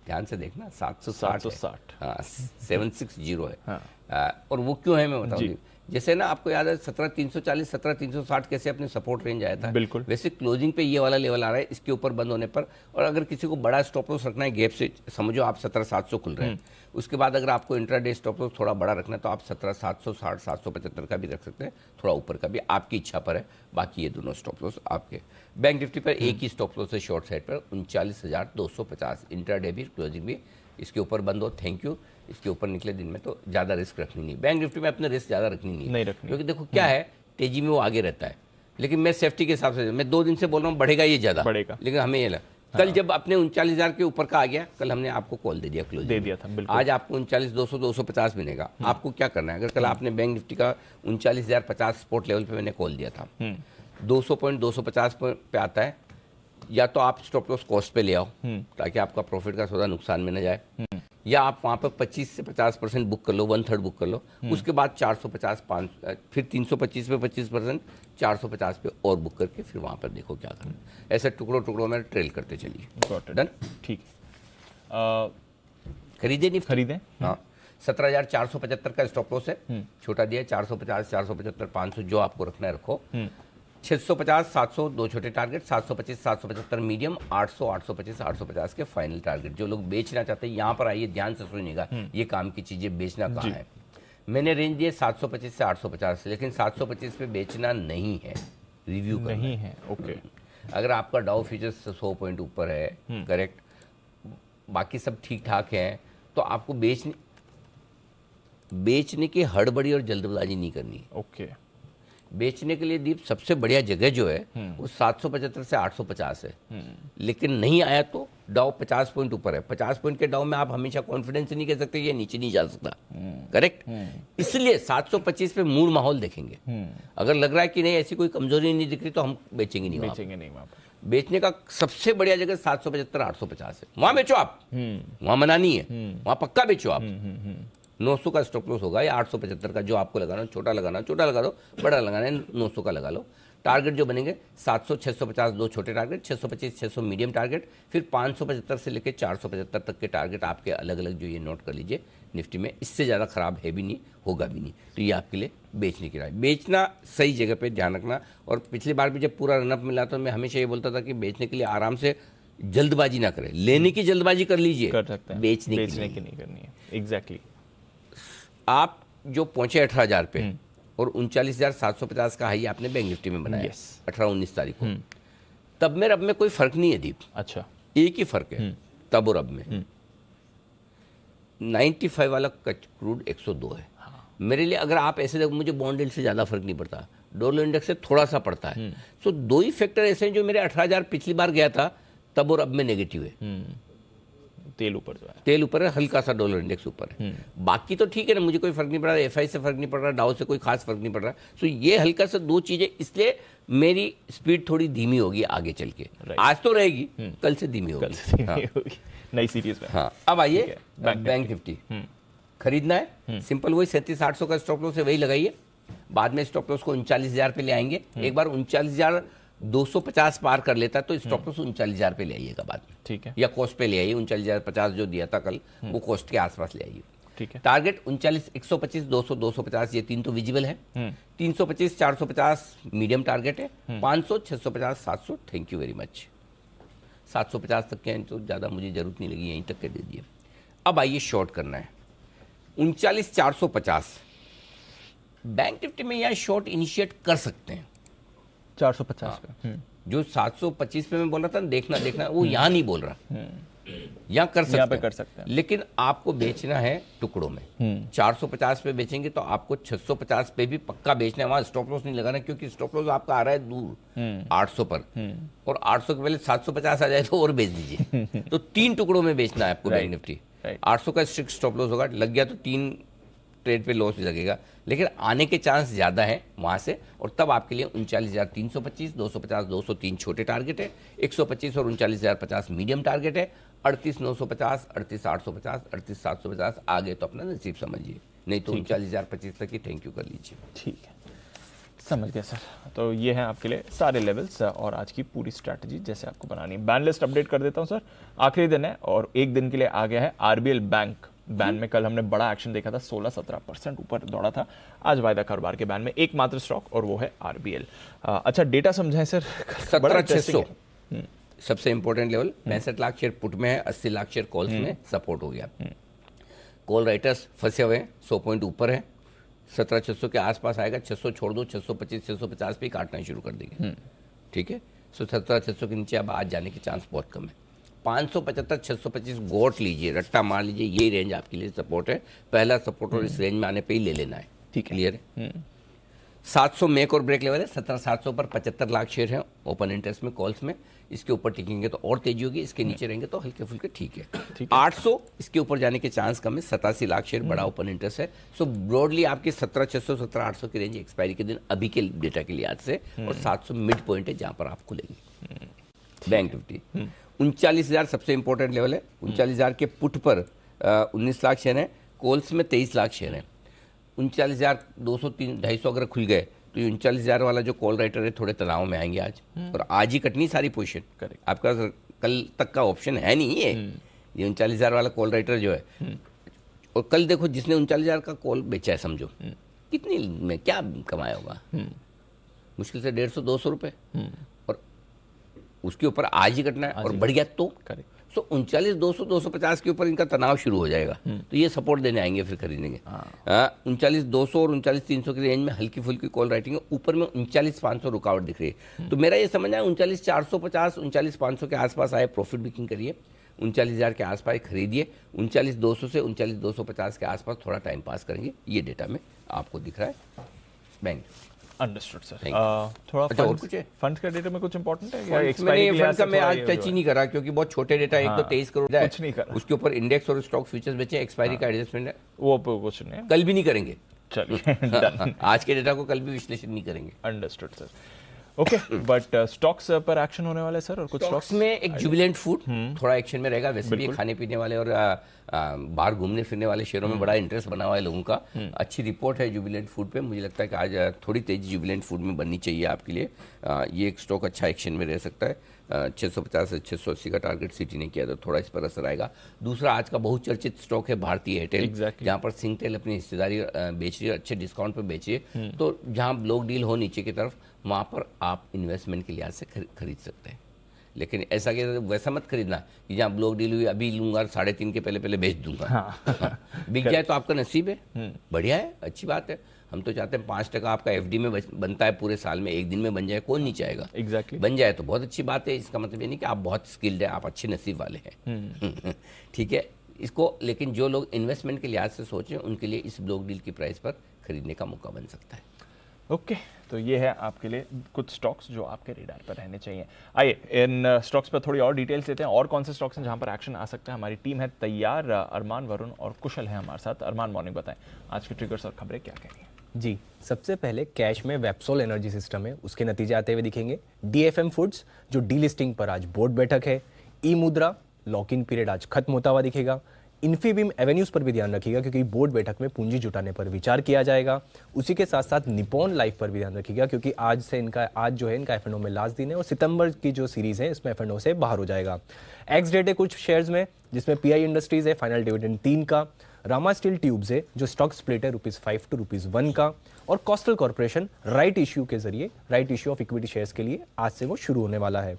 ध्यान से देखना, 760 760, हाँ 760 है। हाँ। और वो क्यों है मैं बताऊँ, जैसे ना आपको याद है 17,340 17,360 कैसे अपने सपोर्ट रेंज आया था, बिल्कुल। वैसे क्लोजिंग पे ये वाला लेवल आ रहा है इसके ऊपर बंद होने पर। और अगर किसी को बड़ा स्टॉप लॉस रखना है गैप से, समझो आप 17,700 खुल रहे हैं, उसके बाद अगर आपको इंट्राडे स्टॉप लॉस थोड़ा बड़ा रखना है तो आप 17,760 775 का भी रख सकते हैं, थोड़ा ऊपर का भी, आपकी इच्छा पर है। बाकी ये दोनों स्टॉप लॉस आपके। बैंक निफ्टी पर एक ही स्टॉप लॉस है शॉर्ट साइड पर 39,250, इंट्राडे भी क्लोजिंग भी इसके ऊपर बंद हो, थैंक यू। इसके ऊपर निकले दिन में तो ज़्यादा रिस्क रखनी नहीं, बैंक निफ्टी में अपने रिस्क ज़्यादा रखनी नहीं रखनी, क्योंकि देखो क्या है, तेजी में वो आगे रहता है, लेकिन मैं सेफ्टी के हिसाब से, मैं 2 दिन से बोल रहा हूँ बढ़ेगा ये ज़्यादा बढ़ेगा, लेकिन हमें ये कल जब अपने 39,000 के ऊपर का आ गया, कल हमने आपको कॉल दे दिया, क्लोज दे दिया था, बिल्कुल। आज आपको 39,200 250 मिलेगा। आपको क्या करना है, अगर कल आपने बैंक निफ्टी का 39,050 सपोर्ट लेवल पे मैंने कॉल दिया था, 200 पॉइंट 250 पे आता है, या तो आप स्टॉप लॉस कॉस्ट पे ले आओ ताकि आपका प्रॉफिट का सौदा नुकसान में न जाए, या आप वहाँ पर 25 से 50% बुक कर लो, 1/3 बुक कर लो, उसके बाद 450 5 फिर 325 पे 25%, 450 पे और बुक करके फिर वहाँ पर देखो क्या करना। ऐसे टुकड़ों में ट्रेल करते चलिए। डन, ठीक। खरीदे नहीं खरीदें, हाँ। 17,475 का स्टॉप लॉस है, छोटा दिया 450 475 500, जो आपको रखना है रखो। 650 700 दो छोटे टारगेट, 725 775 मीडियम, 800 825 850 के फाइनल टारगेट। जो लोग बेचना चाहते हैं यहाँ पर आइए, ध्यान से सुनिएगा, ये काम की चीजें बेचना कहाँ है। मैंने रेंज दिए 725 से 850, लेकिन 725 पे बेचना नहीं है, रिव्यू नहीं है। ओके, अगर आपका डाउ फ्यूचर्स 100 पॉइंट ऊपर है, करेक्ट, बाकी सब ठीक ठाक है, तो आपको बेचने की हड़बड़ी और जल्दबाजी नहीं करनी। ओके, बेचने के लिए दीप सबसे बढ़िया जगह जो है वो 775 से 850 है, लेकिन नहीं आया तो डाउ 50 पॉइंट ऊपर है। 50 पॉइंट के डाउ में आप हमेशा कॉन्फिडेंस नहीं कह सकते ये नीचे नहीं जा सकता, करेक्ट। इसलिए 725 पे मूड माहौल देखेंगे, अगर लग रहा है कि नहीं ऐसी कोई कमजोरी नहीं दिख रही तो हम बेचेंगे नहीं वहाँ पर। बेचने का सबसे बढ़िया जगह 775 850 है, वहां बेचो आप, वहां मना नहीं है, वहां पक्का बेचो आप। 900 का स्टॉप लॉस होगा या 875 का, जो आपको लगाना, छोटा लगाना छोटा लगा दो, बड़ा लगाना है 900 का लगा लो। टारगेट जो बनेंगे 700 650 दो छोटे टारगेट, 625 600 मीडियम टारगेट, फिर 575 से लेकर 475 तक के टारगेट आपके अलग अलग, जो ये नोट कर लीजिए निफ्टी में। इससे ज़्यादा खराब है भी नहीं, होगा भी नहीं, तो ये आपके लिए बेचने की राय। बेचना सही जगह पे ध्यान रखना। और पिछली बार भी जब पूरा रनअप मिला तो मैं हमेशा ये बोलता था कि बेचने के लिए आराम से जल्दबाजी ना करें, लेने की जल्दबाजी कर लीजिए, कर सकते हैं, बेचने की नहीं करनी है। एग्जैक्टली। आप जो पहुंचे 18,000 पे और 39,750 का हाई आपने बैंक निफ्टी में बनाया 18-19 तारीख को, तब में अब में कोई फर्क नहीं है दीप। अच्छा, एक ही फर्क है तब और अब में। 95 वाला कच क्रूड 102 है। मेरे लिए अगर आप ऐसे देखो, मुझे बॉन्ड यील्ड से ज़्यादा फर्क नहीं पड़ता, डॉलर इंडेक्स से थोड़ा सा पड़ता है। सो दो ही फैक्टर ऐसे हैं जो मेरे 18,000 पिछली बार गया था तब और अब में नेगेटिव है। तेल ऊपर जो है, तेल ऊपर है, हल्का सा डॉलर इंडेक्स ऊपर है, बाकी तो ठीक है ना, मुझे कोई फर्क नहीं पड़ रहा, एफआई से फर्क नहीं पड़ रहा, डाउ से कोई खास फर्क नहीं पड़ रहा। सो ये हल्का सा दो चीजें, इसलिए मेरी स्पीड थोड़ी धीमी होगी आगे चल के। आज तो रहेगी, कल से धीमी होगी, नई सीरीज में। हाँ, अब आइए बैंक निफ्टी खरीदना है, सिंपल वही 37,800 का स्टॉप लॉस है, वही लगाइए। बाद में स्टॉप लॉस को 39,000 पे ले आएंगे। एक बार 39,250 पार कर लेता है तो स्टॉप लॉस 39,000 पे ले आइएगा बाद में, ठीक है, या कॉस्ट पे ले आइए। 39,050 जो दिया था कल, वो कॉस्ट के आसपास ले आइए, ठीक है। टारगेट 39 125 200 250, ये तीन तो विजिबल है। 325 450 मीडियम टारगेट है। 500 650 700, थैंक यू वेरी मच। 750 तक के हैं तो ज़्यादा मुझे जरूरत नहीं लगी, यहीं तक के दे दिए। अब आइए शॉर्ट करना है 39,450। बैंक निफ्टी में यहाँ शॉर्ट इनिशिएट कर सकते हैं 450 पे। जो 725 पे मैं बोल रहा था देखना वो यहाँ नहीं बोल रहा, यहाँ कर सकते हैं, लेकिन आपको बेचना है टुकड़ों में। 450 पे बेचेंगे तो आपको 650 पे भी पक्का बेचना है, वहां स्टॉप लॉस नहीं लगाना, क्योंकि स्टॉप लॉस आपका आ रहा है दूर 800 पर, और 800 के पहले 750 आ जाए तो और बेच दीजिए। तो 3 टुकड़ों में बेचना है आपको बैंक निफ्टी। 800 का स्ट्रिक्ट स्टॉप लॉस होगा, लग गया तो 3 ट्रेड पे लॉस लगेगा, लेकिन आने के चांस ज़्यादा हैं वहाँ से। और तब आपके लिए 39,325 250 203 छोटे टारगेट है, 125 और 39,050 मीडियम टारगेट है, 38,950 38,850 38,750। आगे तो अपना नसीब समझिए, नहीं तो 39,025 तक ही थैंक यू कर लीजिए। ठीक है, समझ गया सर। तो ये हैं आपके लिए सारे लेवल्स और आज की पूरी स्ट्रैटेजी जैसे आपको बनानी है। बैन लिस्ट अपडेट कर देता हूँ सर, आखिरी दिन है और एक दिन के लिए आ गया है आरबीएल बैंक बैन में कल हमने बड़ा एक्शन देखा था, 16-17% ऊपर दौड़ा था आज वायदा कारोबार के बैन में, एकमात्र स्टॉक और वो है आरबीएल। अच्छा डेटा समझाएं सर। 17,600 सबसे important level, 65 lakh share put में है, 80 लाख शेयर कॉल्स में सपोर्ट हो गया। कॉल राइटर्स फंसे हुए हैं, 100 पॉइंट ऊपर है, 17,600 के आसपास आएगा, 600 छोड़ दो, 625 650 पे काटना शुरू कर देंगे। ठीक है, सो 17,600 के नीचे अब आज जाने के चांस बहुत कम है। 575 625 गोट लीजिए, रट्टा मार लीजिए, यही रेंज आपके लिए सपोर्ट है, पहला सपोर्ट, और इस रेंज में आने पे ही ले लेना है। ठीक है, क्लियर है। 700 मेक और ब्रेक लेवल है, 17,700 पर 75 लाख शेयर हैं ओपन इंटरेस्ट में कॉल्स में, इसके ऊपर टिकेंगे तो और तेजी होगी, इसके नीचे रहेंगे तो हल्के फुल्के ठीक है। 800 इसके ऊपर जाने के चांस कम है, 87 लाख शेयर बड़ा ओपन इंटरेस्ट है। सो ब्रॉडली आपकी 17,600 17,800 की रेंज एक्सपायरी के दिन अभी के डेटा के लिहाज से, और 700 मिड पॉइंट है जहां पर आप खुलेंगे। बैंक निफ्टी 39,000 सबसे इंपॉर्टेंट लेवल है, 39,000 के पुट पर 19 लाख शेयर है, कॉल्स में 23 लाख शेयर है। 39,200 250 अगर खुल गए तो ये 39,000 वाला जो कॉल राइटर है थोड़े तनाव में आएंगे आज, और आज ही कटनी सारी पोजीशन। करेक्ट, आपका कल तक का ऑप्शन है नहीं ये 39,000 वाला कॉल राइटर जो है। और कल देखो जिसने 39,000 का कॉल बेचा है, समझो कितनी में क्या कमाया होगा, मुश्किल से 150-200 रुपए, और उसके ऊपर आज ही कटना है, और बढ़ गया तो करेक्ट। सो 39,200 250 के ऊपर इनका तनाव शुरू हो जाएगा, तो ये सपोर्ट देने आएंगे, फिर खरीदेंगे। 39,200 और 39,300 की रेंज में हल्की फुल्की कॉल राइटिंग है, ऊपर में 39,500 रुकावट दिख रही है। तो मेरा ये समझना है 39,450 39,500 के आसपास आए प्रॉफिट बुकिंग करिए, 39,000 के आसपास खरीदिए, 39,200 से 39,250 के आसपास थोड़ा टाइम पास करेंगे, ये डेटा में आपको दिख रहा है। Bank understood sir. Thank you. थोड़ा अच्छा, और कुछ है? फंड्स का डेटा में कुछ इंपॉर्टेंट है या फंड्स एक्सपायरी के में लिहाज से मैं थोड़ा आज ये टच ही नहीं करा, क्योंकि बहुत छोटे डेटा, एक तो 23 करोड़ है, कुछ नहीं करा। उसके ऊपर इंडेक्स और स्टॉक फ्यूचर्स बेचे, एक्सपायरी का एडजस्टमेंट है, वो कुछ नहीं है। कल भी नहीं करेंगे। चलिए डन, आज के डेटा को कल भी विश्लेषण नहीं करेंगे। Understood sir. Okay, but stocks पर एक्शन होने वाला है सर, और कुछ स्टॉक्स में एक जुबिलेंट फूड थोड़ा एक्शन में रहेगा, वैसे भी बिल्कुल। खाने पीने वाले और बाहर घूमने फिरने वाले शेयरों में बड़ा इंटरेस्ट बना हुआ है लोगों का। अच्छी रिपोर्ट है जुबिलेंट फूड पे, मुझे लगता है कि आज थोड़ी तेजी जुबिलेंट फूड में बननी चाहिए आपके लिए। ये एक स्टॉक अच्छा एक्शन में रह सकता है। 650 से 680 का टारगेट सिटी ने किया तो थोड़ा इस पर असर आएगा। दूसरा आज का बहुचर्चित स्टॉक है भारतीय एयरटेल, Exactly. जहाँ पर सिंगटेल अपनी हिस्सेदारी बेच रही है, अच्छे डिस्काउंट पर बेच रही है, तो जहाँ ब्लॉक डील हो नीचे की तरफ, वहाँ पर आप इन्वेस्टमेंट के लिहाज से खरीद सकते हैं। लेकिन ऐसा कि वैसा मत खरीदना कि जहाँ ब्लॉक डील हुई अभी लूंगा 3.5 के पहले बेच दूंगा। बिक जाए तो आपका नसीब है, बढ़िया है, अच्छी बात है। हम तो चाहते हैं 5% आपका एफडी में बनता है पूरे साल में, एक दिन में बन जाए, कौन नहीं चाहेगा। एग्जैक्टली, बन जाए तो बहुत अच्छी बात है। इसका मतलब ये नहीं कि आप बहुत स्किल्ड है, आप अच्छे नसीब वाले हैं। ठीक है, इसको, लेकिन जो लोग इन्वेस्टमेंट के लिहाज से सोचें उनके लिए इस ब्लॉक डील की प्राइस पर खरीदने का मौका बन सकता है। ओके, तो ये है आपके लिए कुछ स्टॉक्स जो आपके रेडार पर रहने चाहिए। आइए इन स्टॉक्स पर थोड़ी और डिटेल्स लेते हैं, और कौन से स्टॉक्स हैं जहां पर एक्शन आ सकता है। हमारी टीम है तैयार, अरमान, वरुण और कुशल है हमारे साथ। अरमान, मॉर्निंग, बताएं आज के ट्रिगर्स और खबरें क्या कह रही हैं। जी, सबसे पहले कैश में वेप्सोल एनर्जी सिस्टम है, उसके नतीजे आते हुए दिखेंगे। डीएफएम फूड्स जो डीलिस्टिंग पर आज बोर्ड बैठक है। ई मुद्रा लॉक इन पीरियड आज खत्म होता हुआ दिखेगा। इन्फीबीम एवेन्यूज पर भी ध्यान रखिएगा क्योंकि बोर्ड बैठक में पूंजी जुटाने पर विचार किया जाएगा। उसी के साथ साथ निपॉन लाइफ पर भी ध्यान रखिएगा क्योंकि आज जो है इनका एफएनओ में लास्ट दिन है और सितंबर की जो सीरीज है इसमें एफएनओ से बाहर हो जाएगा। एक्स डेट है कुछ शेयर्स में, जिसमें पीआई इंडस्ट्रीज है, फाइनल डिविडेंड 3 का। रामा स्टील ट्यूब्स है जो स्टॉक स्प्लिट है ₹5 to ₹1 का। और कोस्टल कॉर्पोरेशन राइट इश्यू के जरिए, right issue of equity shares के लिए आज से वो शुरू होने वाला है।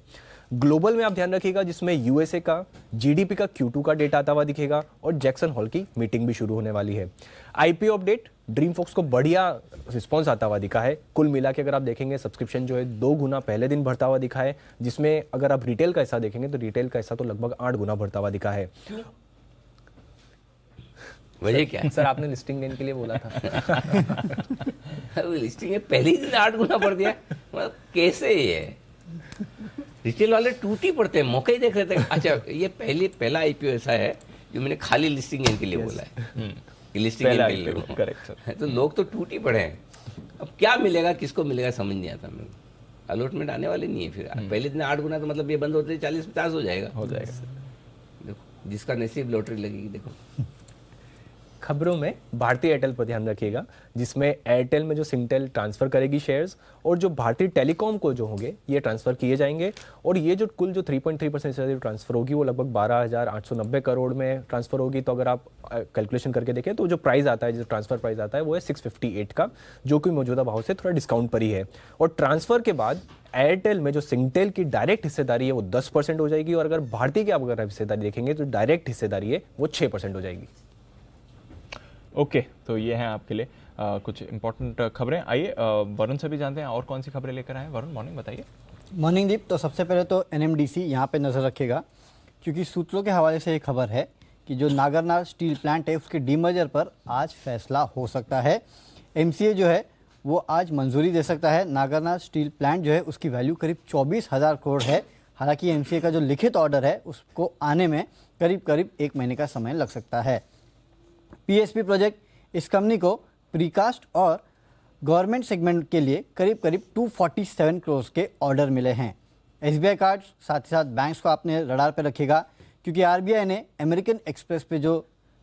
ग्लोबल में आप ध्यान रखिएगा जिसमें यूएसए का जीडीपी का Q2 का डेटा आता हुआ दिखेगा और जैक्सन हॉल की मीटिंग भी शुरू होने वाली है। आईपीओ अपडेट, ड्रीम फोक्स को बढ़िया रिस्पांस आता हुआ दिखा है। कुल मिला के अगर आप देखेंगे सब्सक्रिप्शन जो है 2 गुना पहले दिन बढ़ता हुआ दिखा है, जिसमें अगर आप रिटेल का हिस्सा देखेंगे तो रिटेल का हिस्सा तो लगभग 8 गुना बढ़ता हुआ दिखा है। वजह क्या है? सर आपने लिस्टिंग लेने के लिए बोला था। लिस्टिंग में पहले ही दिन 8 गुना बढ़ गया, मतलब कैसे ये? रिटेल वाले टूटी पड़ते हैं, मौका ही देख रहे थे। अच्छा, ये पहला आईपीओ ऐसा है जो मैंने खाली लिस्टिंग गेन के लिए बोला है कि लिस्टिंग गेन के लिए। Correct sir. तो लोग तो टूट ही पड़े हैं। अब क्या मिलेगा, किसको मिलेगा, समझ नहीं आता। मेरे को अलॉटमेंट आने वाले नहीं है। फिर पहले दिन 8 गुना तो मतलब ये बंद होते 40-50 हो जाएगा। हो जाएगा। देखो जिसका नसीब लॉटरी लगेगी। देखो खबरों में भारतीय एयरटेल पर ध्यान रखिएगा, जिसमें एयरटेल में जो सिंगटेल ट्रांसफर करेगी शेयर्स और जो भारतीय टेलीकॉम को जो होंगे ये ट्रांसफर किए जाएंगे। और ये जो कुल जो 3.3% ट्रांसफर होगी वो लगभग 12,890 करोड़ में ट्रांसफर होगी। तो अगर आप कैलकुलेशन करके देखें तो जो प्राइस आता है, जो ट्रांसफर प्राइस आता है वो है 658 का, जो कि मौजूदा भाव से थोड़ा डिस्काउंट पर ही है। और ट्रांसफर के बाद एयरटेल में जो सिंगटेल की डायरेक्ट हिस्सेदारी है वो 10% हो जाएगी, और अगर भारतीय की आप अगर हिस्सेदारी देखेंगे तो डायरेक्ट हिस्सेदारी है वो 6% हो जाएगी। ओके, तो ये हैं आपके लिए कुछ इंपॉर्टेंट खबरें। आइए वरुण से भी जानते हैं और कौन सी खबरें लेकर आए। वरुण, मॉर्निंग, बताइए। मॉर्निंग दीप। तो सबसे पहले तो एनएमडीसी यहाँ पे नज़र रखेगा, क्योंकि सूत्रों के हवाले से ये खबर है कि जो नागरनार स्टील प्लांट है उसके डीमर्जर पर आज फैसला हो सकता है। एमसीए जो है वो आज मंजूरी दे सकता है। नागरनार स्टील प्लांट जो है उसकी वैल्यू करीब 24,000 करोड़ है। हालांकि एमसीए का जो लिखित ऑर्डर है उसको आने में करीब करीब 1 महीने का समय लग सकता है। पीएसपी प्रोजेक्ट, इस कंपनी को प्रीकास्ट और गवर्नमेंट सेगमेंट के लिए करीब करीब 247 करोड़ के ऑर्डर मिले हैं। एसबीआई कार्ड, साथ ही साथ बैंक्स को आपने रडार पर रखेगा, क्योंकि आरबीआई ने अमेरिकन एक्सप्रेस पे जो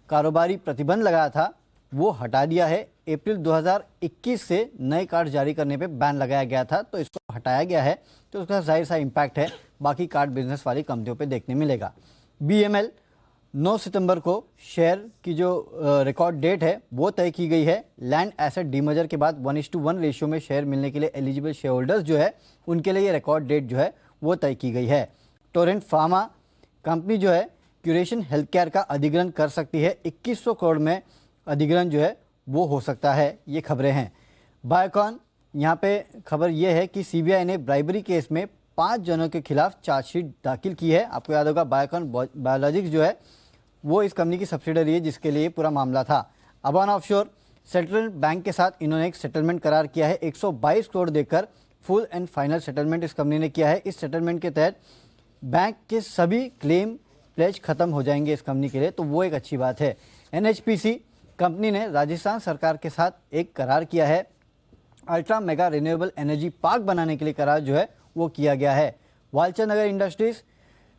कारोबारी प्रतिबंध लगाया था वो हटा दिया है। अप्रैल 2021 से नए कार्ड जारी करने पे बैन लगाया गया था, तो इसको हटाया गया है, तो उसका जाहिर सा इम्पैक्ट है बाकी कार्ड बिजनेस वाली कंपनियों पे देखने मिलेगा। बीएमएल, 9 सितंबर को शेयर की जो रिकॉर्ड डेट है वो तय की गई है। लैंड एसेट डीमर्जर के बाद 1:1 रेशियो में शेयर मिलने के लिए एलिजिबल शेयर होल्डर्स जो है उनके लिए ये रिकॉर्ड डेट जो है वो तय की गई है। टोरेंट फार्मा कंपनी जो है क्यूरेशन हेल्थ केयर का अधिग्रहण कर सकती है। 2100 करोड़ में अधिग्रहण जो है वो हो सकता है। ये खबरें हैं। बायोकॉन, यहाँ पे खबर ये है कि सीबीआई ने ब्राइबरी केस में 5 जनों के खिलाफ चार्जशीट दाखिल की है। आपको याद होगा बायोकॉन बायोलॉजिक्स जो है वो इस कंपनी की सब्सिडरी है जिसके लिए पूरा मामला था। अबान ऑफशोर, सेंट्रल बैंक के साथ इन्होंने एक सेटलमेंट करार किया है। 122 करोड़ देकर फुल एंड फाइनल सेटलमेंट इस कंपनी ने किया है। इस सेटलमेंट के तहत बैंक के सभी क्लेम प्लेज खत्म हो जाएंगे इस कंपनी के लिए, तो वो एक अच्छी बात है। एनएचपीसी कंपनी ने राजस्थान सरकार के साथ एक करार किया है। Ultra mega renewable energy park बनाने के लिए करार जो है वो किया गया है। वालचंद नगर इंडस्ट्रीज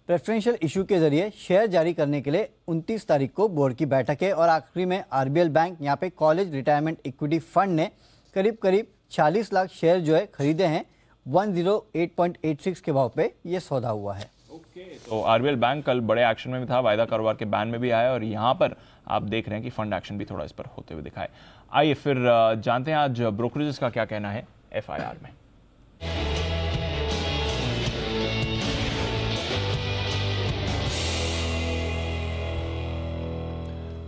प्रेफरेंशियल इशू के जरिए शेयर जारी करने के लिए 29 तारीख को बोर्ड की बैठक है। और आखिरी में आरबीएल बैंक, यहाँ पे कॉलेज रिटायरमेंट इक्विटी फंड ने करीब करीब 40 लाख शेयर जो है खरीदे हैं। 108.86 के भाव पे ये सौदा हुआ है। तो आरबीएल बैंक कल बड़े एक्शन में भी था, वायदा कारोबार के बैन में भी आया, और यहाँ पर आप देख रहे हैं कि फंड एक्शन भी थोड़ा इस पर होते हुए दिखाए। आइए फिर जानते हैं आज ब्रोकरेजेस का क्या कहना है एफआईआर में।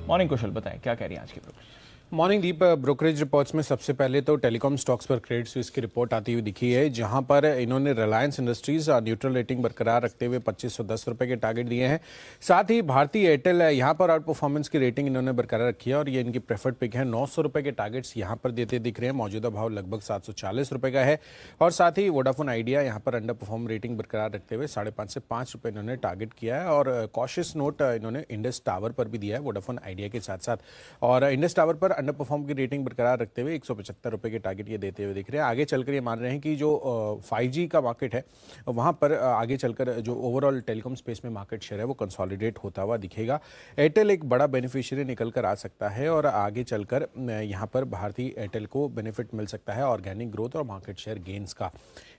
मॉर्निंग कुशल, बताएं क्या कह रही है आज की ब्रोकरेज। मॉर्निंग दीप। ब्रोकरेज रिपोर्ट्स में सबसे पहले तो टेलीकॉम स्टॉक्स पर क्रेडिट स्विस की रिपोर्ट आती हुई दिखी है, जहां पर इन्होंने रिलायंस इंडस्ट्रीज न्यूट्रल रेटिंग बरकरार रखते हुए 2510 रुपए के टारगेट दिए हैं। साथ ही भारतीय एयरटेल यहां पर आउट परफॉर्मेंस की रेटिंग इन्होंने बरकरार रखी है और ये इनकी प्रेफर्ड पिक है। 900 रुपए के टारगेट्स यहां पर देते दिख रहे हैं। मौजूदा भाव लगभग 740 रुपए का है। और साथ ही वोडाफोन आइडिया यहां पर अंडर परफॉर्म रेटिंग बरकरार रखते हुए 5.5 से 5 रुपए इन्होंने टारगेट किया है। और कॉशियस नोट इन्होंने इंडस टावर पर भी दिया है वोडाफोन आइडिया के साथ साथ। और इंडस टावर पर अंडर परफॉर्म की रेटिंग बरकरार रखते हुए 175 रुपए के टारगेट ये देते हुए दिख रहे हैं। आगे चलकर ये मान रहे हैं कि जो 5G का मार्केट है वहां पर आगे चलकर जो ओवरऑल टेलीकॉम स्पेस में मार्केट शेयर है वो कंसोलिडेट होता हुआ दिखेगा। एयरटेल एक बड़ा बेनिफिशियरी निकल कर आ सकता है और आगे चलकर यहां पर भारतीय एयरटेल को बेनिफिट मिल सकता है ऑर्गेनिक ग्रोथ और मार्केट शेयर गेन्स का।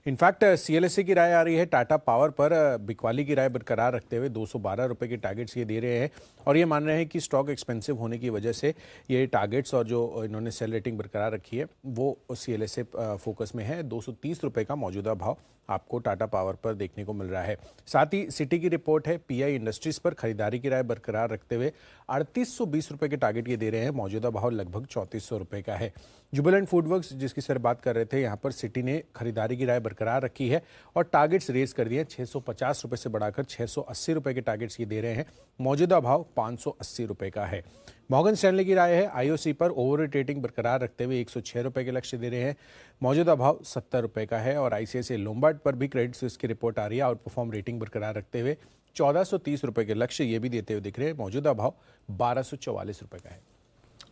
इनफैक्ट सीएलएसए की राय आ रही है टाटा पावर पर बिकवाली की राय बरकरार रखते हुए 212 रुपए के टारगेट्स ये दे रहे हैं और ये मान रहे हैं कि स्टॉक एक्सपेंसिव होने की वजह से ये टारगेट्स और जो इन्होंने सेल रेटिंग बरकरार रखी है वो सीएलएसए फोकस में है। 230 रुपए का मौजूदा भाव आपको टाटा पावर पर देखने को मिल रहा है। साथ ही सिटी की रिपोर्ट है, पीआई इंडस्ट्रीज पर खरीदारी की राय बरकरार रखते हुए 3820 रुपए के टारगेट ये दे रहे हैं। मौजूदा भाव लगभग 3400 रुपए का है। जुबिलेंट फूडवर्क्स जिसकी सर बात कर रहे थे, यहाँ पर सिटी ने खरीदारी की राय बरकरार रखी है और टारगेट्स रेज कर दिए। 650 रुपए से बढ़ाकर 680 रुपए के टारगेट्स ये दे रहे हैं। मौजूदा भाव 580 रुपए का है। मॉर्गन स्टैनले की राय है आईओसी पर ओवर रेटिंग बरकरार रखते हुए 106 रुपए के लक्ष्य दे रहे हैं। मौजूदा भाव 70 रुपए का है। और आईसीआईसीआई लोम्बार्ड पर भी क्रेडिट स्विस की रिपोर्ट आ रही है आउट परफॉर्म रेटिंग बरकरार रखते हुए 1430 रुपए के लक्ष्य ये भी देते हुए दिख रहे हैं। मौजूदा भाव 1244 रुपए का है।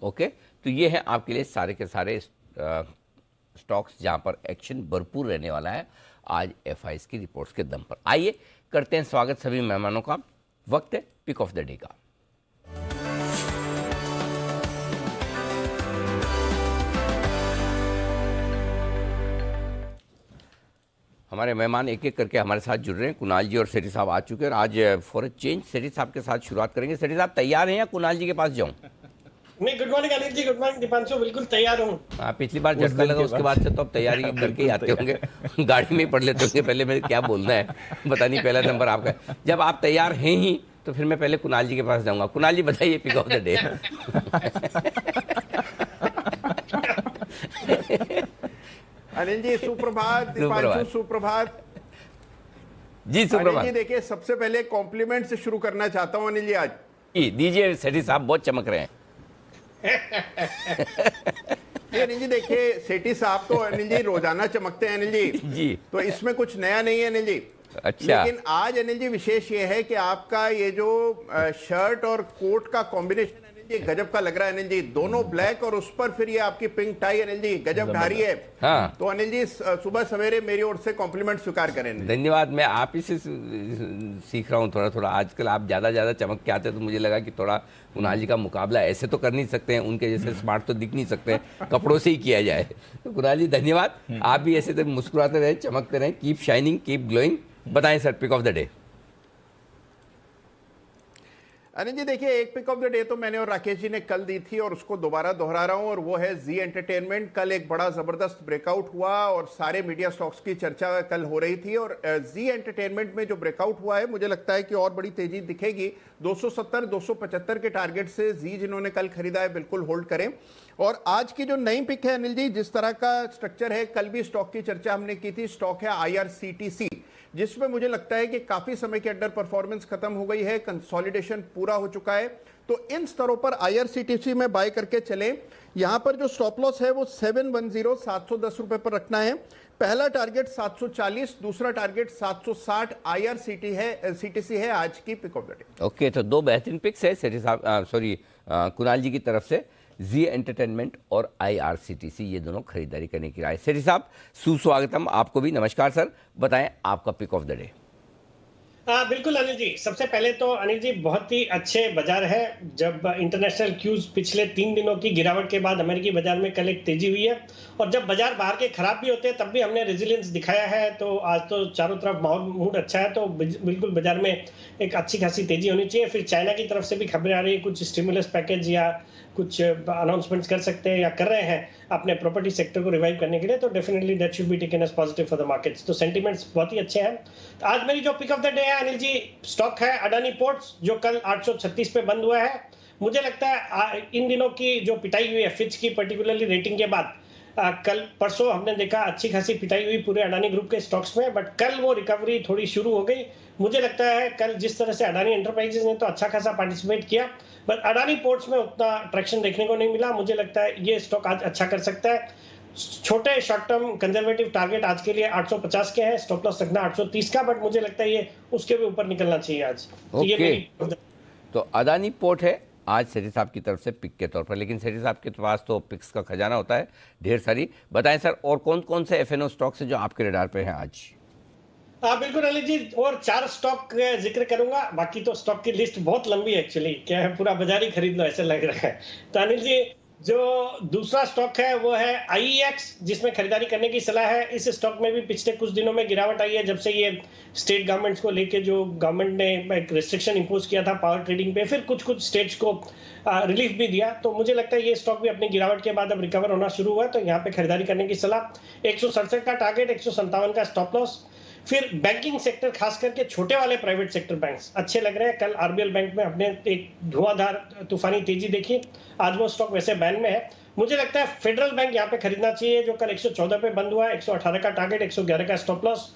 ओके, तो ये है आपके लिए सारे के सारे स्टॉक्स जहां पर एक्शन भरपूर रहने वाला है आज एफआईज की रिपोर्ट्स के दम पर। आइए करते हैं स्वागत सभी मेहमानों का। वक्त है पिक ऑफ द डे का। हमारे मेहमान एक एक करके हमारे साथ जुड़ रहे हैं। कुणाल जी और सेठी साहब आ चुके हैं और आज फॉर अ चेंज सेठी साहब के साथ शुरुआत करेंगे। सेठी साहब तैयार हैं या कुणाल जी के पास जाऊं? नहीं, गुड मॉर्निंग अनिल जी, गुड मॉर्निंग दीपांशु, बिल्कुल तैयार हूँ। पिछली बार झटका लगा, उसके बाद से तो अब तैयारी करके ही आते होंगे, गाड़ी में ही पढ़ लेते होंगे पहले मैं क्या बोलना है, पता नहीं पहला नंबर आपका। जब आप तैयार हैं ही तो फिर मैं पहले कुणाल जी के पास जाऊंगा। कुणाल जी बताइए pick of the day. Anil ji सुप्रभात, दीपांशु सुप्रभात जी। सुप्रभात अनिल जी। देखिए, सबसे पहले कॉम्प्लीमेंट से शुरू करना चाहता हूं अनिल जी। आज दीजिए, सेठी साहब बहुत चमक रहे हैं। अनिल जी देखिए, सेठी साहब तो अनिल जी रोजाना चमकते हैं अनिल जी जी, तो इसमें कुछ नया नहीं है अनिल जी। अच्छा, लेकिन आज अनिल जी विशेष ये है कि आपका ये जो शर्ट और कोट का कॉम्बिनेशन अनिल जी गजब का लग रहा है अनिल जी। दोनों ब्लैक और उस पर फिर ये आपकी पिंक टाई अनिल जी गजब ढारी है। हाँ। तो अनिल जी सुबह सवेरे मेरी ओर से कॉम्प्लीमेंट स्वीकार करें। धन्यवाद। मैं आप ही से सीख रहा हूँ थोड़ा थोड़ा। आजकल आप ज़्यादा चमक के आते हैं तो मुझे लगा कि थोड़ा कुणाल जी का मुकाबला ऐसे तो कर नहीं सकते हैं, उनके जैसे स्मार्ट तो दिख नहीं सकते हैं, कपड़ों से ही किया जाए। तो कुणाल जी धन्यवाद। आप भी ऐसे तो मुस्कुराते रहें, चमकते रहें। Keep shining, keep glowing. बताएं sir, pick of the day. Anil ji देखिए, एक पिक ऑफ द डे तो मैंने और राकेश जी ने कल दी थी और उसको दोबारा दोहरा रहा हूं, और वो है जी एंटरटेनमेंट। कल एक बड़ा जबरदस्त ब्रेकआउट हुआ और सारे मीडिया स्टॉक्स की चर्चा कल हो रही थी, और जी एंटरटेनमेंट में जो ब्रेकआउट हुआ है मुझे लगता है कि और बड़ी तेजी दिखेगी। 270 275 के टारगेट से जी जिन्होंने कल खरीदा है बिल्कुल होल्ड करें। और आज की जो नई पिक है अनिल जी, जिस तरह का स्ट्रक्चर है, कल भी स्टॉक की चर्चा हमने की थी, स्टॉक है IRCTC, जिसमें मुझे लगता है कि काफी समय की अंडर परफॉर्मेंस खत्म हो गई है, कंसोलिडेशन पूरा हो चुका है। तो इन स्तरों पर IRCTC में बाय करके चलें। यहां पर जो स्टॉप लॉस है वो 710 710 रुपए पर रखना है। पहला टारगेट 740, दूसरा टारगेट 760 IRCTC है आज की pick of the day. Okay, तो दो बेहतरीन पिक्स है सेठी साहब, सॉरी कुणाल जी की तरफ से। जी एंटरटेनमेंट और IRCTC, ये दोनों खरीदारी करने की राय। सेठी साहब सुस्वागतम, आपको भी नमस्कार सर। बताएं आपका पिक ऑफ द डे। बिल्कुल अनिल जी, सबसे पहले तो अनिल जी बहुत ही अच्छे बाजार है। जब इंटरनेशनल क्यूज पिछले 3 दिनों की गिरावट के बाद अमेरिकी बाजार में कल एक तेजी हुई है, और जब बाजार बाहर के खराब भी होते हैं तब भी हमने रेजिलियंस दिखाया है। तो आज तो चारों तरफ मूड अच्छा है, तो बिल्कुल बाजार में एक अच्छी खासी तेजी होनी चाहिए। फिर चाइना की तरफ से भी खबरें आ रही है, कुछ स्टिमुलस पैकेज या कुछ अनाउंसमेंट्स कर सकते हैं या कर रहे हैं अपने प्रॉपर्टी सेक्टर को रिवाइव करने के लिए, तो definitely that should be taken as positive for the markets. तो सेंटीमेंट्स बहुत ही अच्छे हैं। तो आज मेरी जो पिक ऑफ द डे है अनिल जी, स्टॉक है अडानी पोर्ट्स, जो कल 836 पे बंद हुआ है। मुझे लगता है इन दिनों की जो पिटाई हुई है फिच की पर्टिकुलरली रेटिंग के बाद, कल परसों हमने देखा अच्छी खासी पिटाई हुई पूरे अडानी ग्रुप के स्टॉक्स में, बट कल वो रिकवरी थोड़ी शुरू हो गई। मुझे लगता है कल जिस तरह से अडानी एंटरप्राइजेस ने तो अच्छा खासा पार्टिसिपेट किया, बट अडानी पोर्ट्स में उतना ट्रैक्शन देखने को नहीं मिला। मुझे लगता है ये स्टॉक आज अच्छा कर सकता है। छोटे शॉर्ट टर्म कंजर्वेटिव टारगेट आज के लिए 850 के हैं, स्टॉप लॉस रखना 830 का, बट मुझे लगता है ये उसके भी ऊपर निकलना चाहिए आज। तो अडानी पोर्ट है आज सेठी साहब की तरफ से पिक के तौर पर, लेकिन सेठी साहब के पास तो पिक्स का खजाना होता है ढेर सारी। बताएं सर, और कौन कौन से FNO स्टॉक्स है जो आपके रडार पे हैं आज? बिल्कुल अनिल जी, और 4 स्टॉक जिक्र करूंगा, बाकी तो स्टॉक की लिस्ट बहुत लंबी है एक्चुअली, क्या है पूरा बाजार ही खरीद लो ऐसे लग रहा है। तो अनिल जी, जो दूसरा स्टॉक है वो है IEX, जिसमें खरीदारी करने की सलाह है। इस स्टॉक में भी पिछले कुछ दिनों में गिरावट आई है, जब से ये स्टेट गवर्नमेंट्स को लेके जो गवर्नमेंट ने एक रिस्ट्रिक्शन इंपोज किया था पावर ट्रेडिंग पे, फिर कुछ स्टेट्स को रिलीफ भी दिया। तो मुझे लगता है ये स्टॉक भी अपनी गिरावट के बाद अब रिकवर होना शुरू हुआ है, तो यहाँ पे खरीदारी करने की सलाह। 167 का टारगेट, 157 का स्टॉप लॉस। फिर बैंकिंग सेक्टर, खास करके छोटे वाले प्राइवेट सेक्टर बैंक्स अच्छे लग रहे हैं। कल RBL बैंक में हमने एक धुआंधार तूफानी तेजी देखी, आज वो स्टॉक वैसे बैन में है। मुझे लगता है फेडरल बैंक यहाँ पे खरीदना चाहिए, जो कल 114 पे बंद हुआ है, 118 का टारगेट, 111 का स्टॉप लॉस।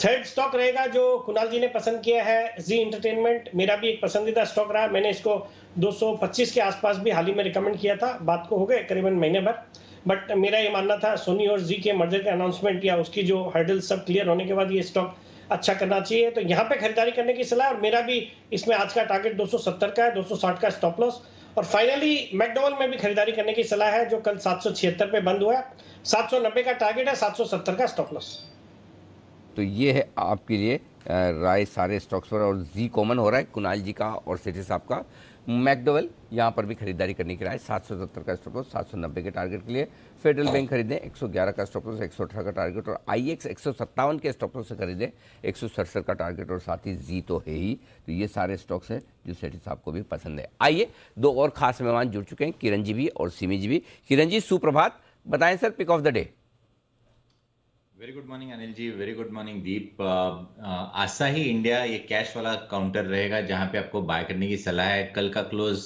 थर्ड स्टॉक रहेगा जो कुणाल जी ने पसंद किया है, जी एंटरटेनमेंट, मेरा भी एक पसंदीदा स्टॉक रहा। मैंने इसको 225 के आसपास भी हाल ही में रिकमेंड किया था, बात को हो गए करीबन महीने भर, बट मेरा ये मानना था सोनी और जी के मर्जर के अनाउंसमेंट या उसकी जो हर्डल सब क्लियर होने के बाद ये स्टॉक अच्छा करना चाहिए, तो यहाँ पे खरीदारी करने की सलाह। और मेरा भी इसमें आज का टारगेट 270 का है, 260 का स्टॉप लॉस। और फाइनली मैकडॉवेल में भी खरीदारी करने की सलाह है, जो कल 776 पे बंद हुआ है, 790 का टारगेट है, 770 का स्टॉप लॉस। तो ये है आपके लिए राय सारे स्टॉक्स पर, और जी कॉमन हो रहा है कुणाल जी का और सेठी साहब का। मैकडोवेल यहाँ पर भी खरीदारी करने की राय, 770 का स्टॉप लॉस, 790 के टारगेट के लिए। फेडरल बैंक खरीदें 111 का स्टॉप लॉस, 118 का टारगेट, और आईएक्स 157 के स्टॉप लॉस से खरीदें 167 का टारगेट, और साथ ही जी तो है ही। तो ये सारे स्टॉक्स हैं जो सेठी साहब को भी पसंद है। आइए, दो और खास मेहमान जुड़ चुके हैं, किरण जी भी और सिमी जी भी। किरण जी सुप्रभात, बताएं sir pick of the day. Very good morning Anil ji, very good morning Deep. Asahi India ये कैश वाला काउंटर रहेगा जहां पे आपको बाय करने की सलाह है। कल का क्लोज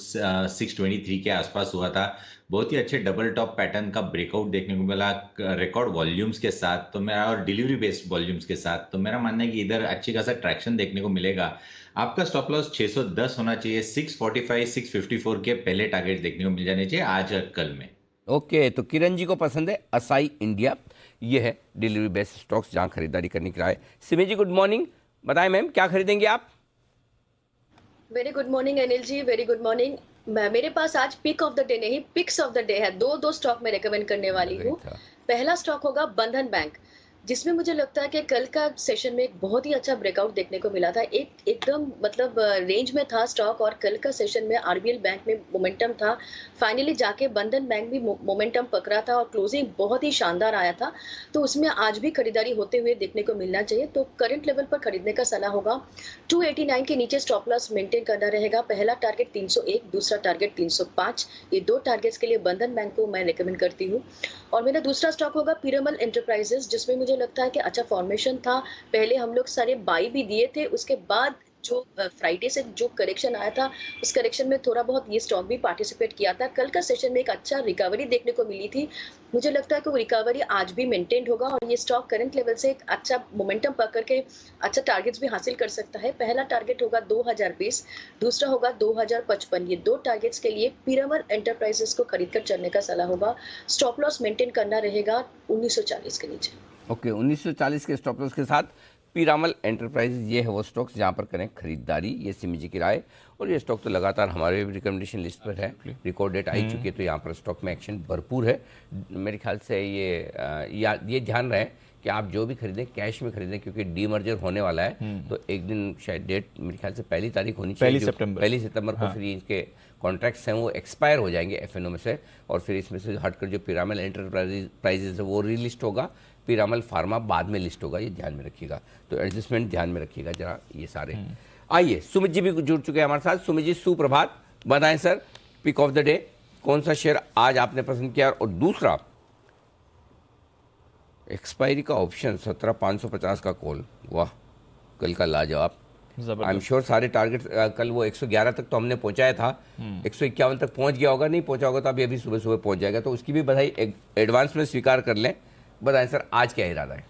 623 के आसपास हुआ था, बहुत ही अच्छे डबल टॉप पैटर्न का ब्रेकआउट देखने को मिला रिकॉर्ड वॉल्यूम्स के साथ, तो मेरा और डिलीवरी बेस्ड वॉल्यूम्स के साथ, तो मेरा मानना है कि इधर अच्छी खासा ट्रैक्शन देखने को मिलेगा। आपका स्टॉप लॉस 610 होना चाहिए, 645 654 के पहले टारगेट देखने को मिल जाने चाहिए आज और कल में। ओके, तो किरण जी को पसंद है असाई इंडिया, ये है डिलीवरी बेस्ड स्टॉक्स जहां खरीदारी करने की राय। सिमी जी गुड मॉर्निंग, बताएं मैम क्या खरीदेंगे आप? Very good morning Anil ji, very good morning. मेरे पास आज पिक ऑफ द डे नहीं, पिक्स ऑफ द डे है। दो स्टॉक मैं रेकमेंड करने वाली हूँ। पहला स्टॉक होगा बंधन बैंक, जिसमें मुझे लगता है कि कल का सेशन में एक बहुत ही अच्छा ब्रेकआउट देखने को मिला था। एकदम मतलब रेंज में था स्टॉक, और कल का सेशन में आरबीएल बैंक में मोमेंटम था। फाइनली जाके बंधन बैंक भी मोमेंटम पकड़ा था और क्लोजिंग बहुत ही शानदार आया था, तो उसमें आज भी खरीदारी होते हुए देखने को मिलना चाहिए। तो करंट लेवल पर खरीदने का सलाह होगा। 289 के नीचे स्टॉप लॉस मेंटेन करना रहेगा। पहला टारगेट 301, दूसरा टारगेट 305। ये दो टारगेट्स के लिए बंधन बैंक को मैं रिकमेंड करती हूँ। और मेरा दूसरा स्टॉक होगा पीरामल एंटरप्राइजेस, जिसमें मुझे लगता है कि अच्छा फॉर्मेशन था। पहले हम लोग सारे बाई भी दिए थे, उसके बाद जो फ्राइडे से जो करेक्शन आया था, उस करेक्शन में थोड़ा बहुत ये स्टॉक भी पार्टिसिपेट किया था। कल का सेशन में एक अच्छा रिकवरी देखने को मिली थी। मुझे लगता है कि वो रिकवरी आज भी मेंटेन होगा, और ये स्टॉक करंट लेवल से एक अच्छा मोमेंटम पकड़ के अच्छा टारगेट्स भी हासिल कर सकता है। पहला टारगेट होगा 2020, दूसरा होगा 2055। ये दो टारगेट्स के लिए पीरामल एंटरप्राइजेस को खरीद कर चलने का सलाह होगा। स्टॉप लॉस मेंटेन करना रहेगा 1940 के नीचे। ओके, 1940 के स्टॉप लॉस के साथ पीरामल एंटरप्राइजेज, ये है वो स्टॉक्स जहां पर करें खरीदारी। ये सिमी जी की राय, और ये स्टॉक तो लगातार हमारे रिकमेंडेशन लिस्ट पर है। रिकॉर्ड डेट आई चुकी है, तो यहाँ पर स्टॉक में एक्शन भरपूर है। मेरे ख्याल से ये ध्यान रहे कि आप जो भी खरीदें कैश में खरीदें, क्योंकि डीमर्जर होने वाला है। तो एक दिन शायद डेट मेरे ख्याल से 1 तारीख होनी चाहिए, 1 सितंबर को। फिर इसके कॉन्ट्रैक्ट्स हैं वो एक्सपायर हो जाएंगे एफएनओ में से, और फिर इसमें से हटकर जो पीरामल एंटरप्राइजेज है वो रीलिस्ट होगा, पीरामल फार्मा बाद में लिस्ट होगा। ये ध्यान में रखिएगा, तो एडजस्टमेंट ध्यान में रखिएगा जरा ये सारे। आइए, सुमित जी भी जुड़ चुके हैं हमारे साथ। सुमित जी सुप्रभात, बताएं sir pick of the day, कौन सा शेयर आज आपने पसंद किया? और दूसरा एक्सपायरी का ऑप्शन 17,550 का कॉल, वाह कल का लाजवाब। आई एम श्योर सारे टारगेट कल वो 111 तक तो हमने पहुंचाया था, 151 तक पहुंच गया होगा, नहीं पहुंचा होगा तो अभी सुबह सुबह पहुंच जाएगा, तो उसकी भी बधाई एडवांस में स्वीकार कर लें। बताएं सर आज क्या इरादा है?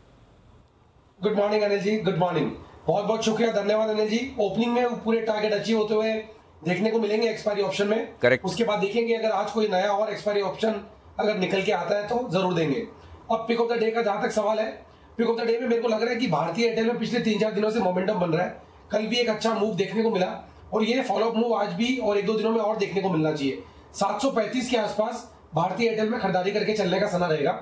गुड मॉर्निंग अनिल जी, गुड मॉर्निंग। बहुत बहुत शुक्रिया, धन्यवाद अनिल जी। ओपनिंग में पूरे टारगेट अचीव होते हुए देखने को मिलेंगे एक्सपायरी ऑप्शन में। करेक्ट। उसके बाद देखेंगे अगर आज कोई नया और एक्सपायरी ऑप्शन अगर निकल के आता है तो जरूर देंगे। अब पिक ऑफ द डे का जहां तक सवाल है, पिक ऑफ द डे में मेरे को लग रहा है कि भारतीय एयरटेल में पिछले 3-4 दिनों से मोमेंटम बन रहा है। कल भी एक अच्छा मूव देखने को मिला, और ये फॉलोअप मूव आज भी और 1-2 दिनों में और देखने को मिलना चाहिए। 735 के आसपास भारतीय एयरटेल में खरीदारी करके चलने का सलाह रहेगा।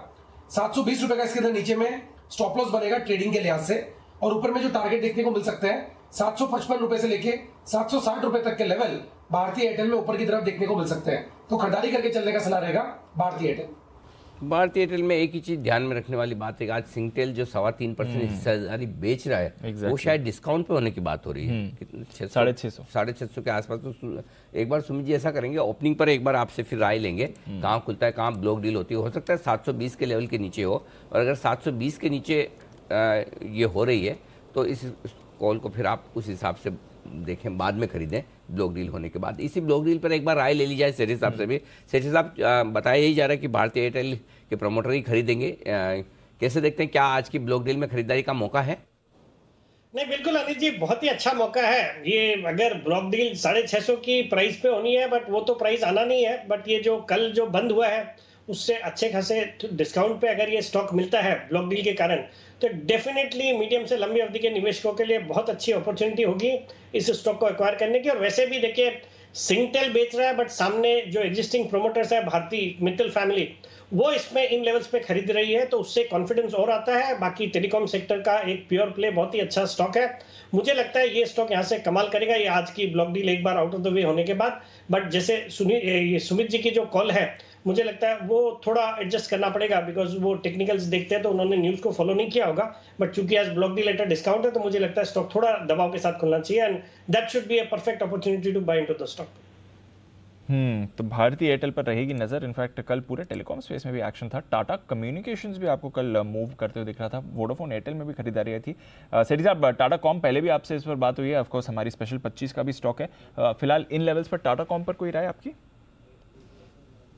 720 रुपए का इसके अंदर नीचे में स्टॉप लॉस बनेगा ट्रेडिंग के लिहाज से, और ऊपर में जो टारगेट देखने को मिल सकते हैं 755 रुपए से लेके 760 रुपए तक के लेवल भारतीय एयरटेल में ऊपर की तरफ देखने को मिल सकते हैं। तो खरीदारी करके चलने का सलाह रहेगा भारतीय एयरटेल। भारतीय एयरटेल में एक ही चीज ध्यान में रखने वाली बात है कि आज सिंगटेल जो 3.25% हिस्सेदारी बेच रहा है, वो शायद डिस्काउंट पे होने की बात हो रही है। कितने 650 के आसपास। तो एक बार सुमित जी ऐसा करेंगे, ओपनिंग पर एक बार आपसे फिर राय लेंगे, कहाँ खुलता है कहाँ ब्लॉक डील होती है। हो सकता है 720 के लेवल के नीचे हो, और अगर 720 के नीचे ये हो रही है तो इस कॉल को फिर आप उस हिसाब से देखें, बाद में खरीदें ब्लॉक डील होने के बाद। इसी ब्लॉक डील पर एक बार राय ले ली जाए सेठी साहब से भी। सेठी साहब बताया यही जा रहा है कि भारतीय एयरटेल के प्रमोटर ही खरीदेंगे, कैसे देखते हैं, क्या आज की ब्लॉक डील में खरीदारी का मौका है? नहीं बिल्कुल अनिल जी, बहुत ही अच्छा मौका है ये। अगर ब्लॉक डील 650 की प्राइस पे होनी है, बट वो तो प्राइस आना नहीं है, बट ये जो कल जो बंद हुआ है उससे अच्छे खासे डिस्काउंट पे अगर ये स्टॉक मिलता है ब्लॉक डील के कारण, तो डेफिनेटली मीडियम से लंबी अवधि के निवेशकों के लिए बहुत अच्छी अपॉर्चुनिटी होगी इस स्टॉक को एक्वायर करने की। और वैसे भी देखिए सिंगटेल बेच रहा है, बट सामने जो एग्जिस्टिंग प्रोमोटर्स है भारतीय मित्तल फैमिली, वो इसमें इन लेवल्स पे खरीद रही है, तो उससे कॉन्फिडेंस और आता है। बाकी टेलीकॉम सेक्टर का एक प्योर प्ले बहुत ही अच्छा स्टॉक है। मुझे लगता है ये स्टॉक यहाँ से कमाल करेगा, ये आज की ब्लॉक डील एक बार आउट ऑफ द वे होने के बाद। बट जैसे सुमित जी की जो कॉल है, मुझे लगता है वो थोड़ा एडजस्ट करना पड़ेगा, बिकॉज वो टेक्निकल्स देखते हैं तो उन्होंने न्यूज को फॉलो नहीं किया होगा। बट चूंकि आज ब्लॉक डील एट डिस्काउंट है, तो मुझे लगता है स्टॉक थोड़ा दबाव के साथ खुलना चाहिए, and that should be a perfect opportunity to buy into the stock. तो भारतीय एयरटेल पर रहेगी नजर। इनफैक्ट कल पूरे टेलीकॉम स्पेस में भी एक्शन था। टाटा कम्युनिकेशंस भी आपको कल मूव करते हुए दिख रहा था। वोडाफोन एयरटेल में भी खरीदारी आई थी। सेठी साहब, टाटा कॉम पहले भी आपसे इस पर बात हुई है, ऑफकोर्स हमारी स्पेशल 25 का भी स्टॉक है। फिलहाल इन लेवल्स पर टाटा कॉम पर कोई राय आपकी?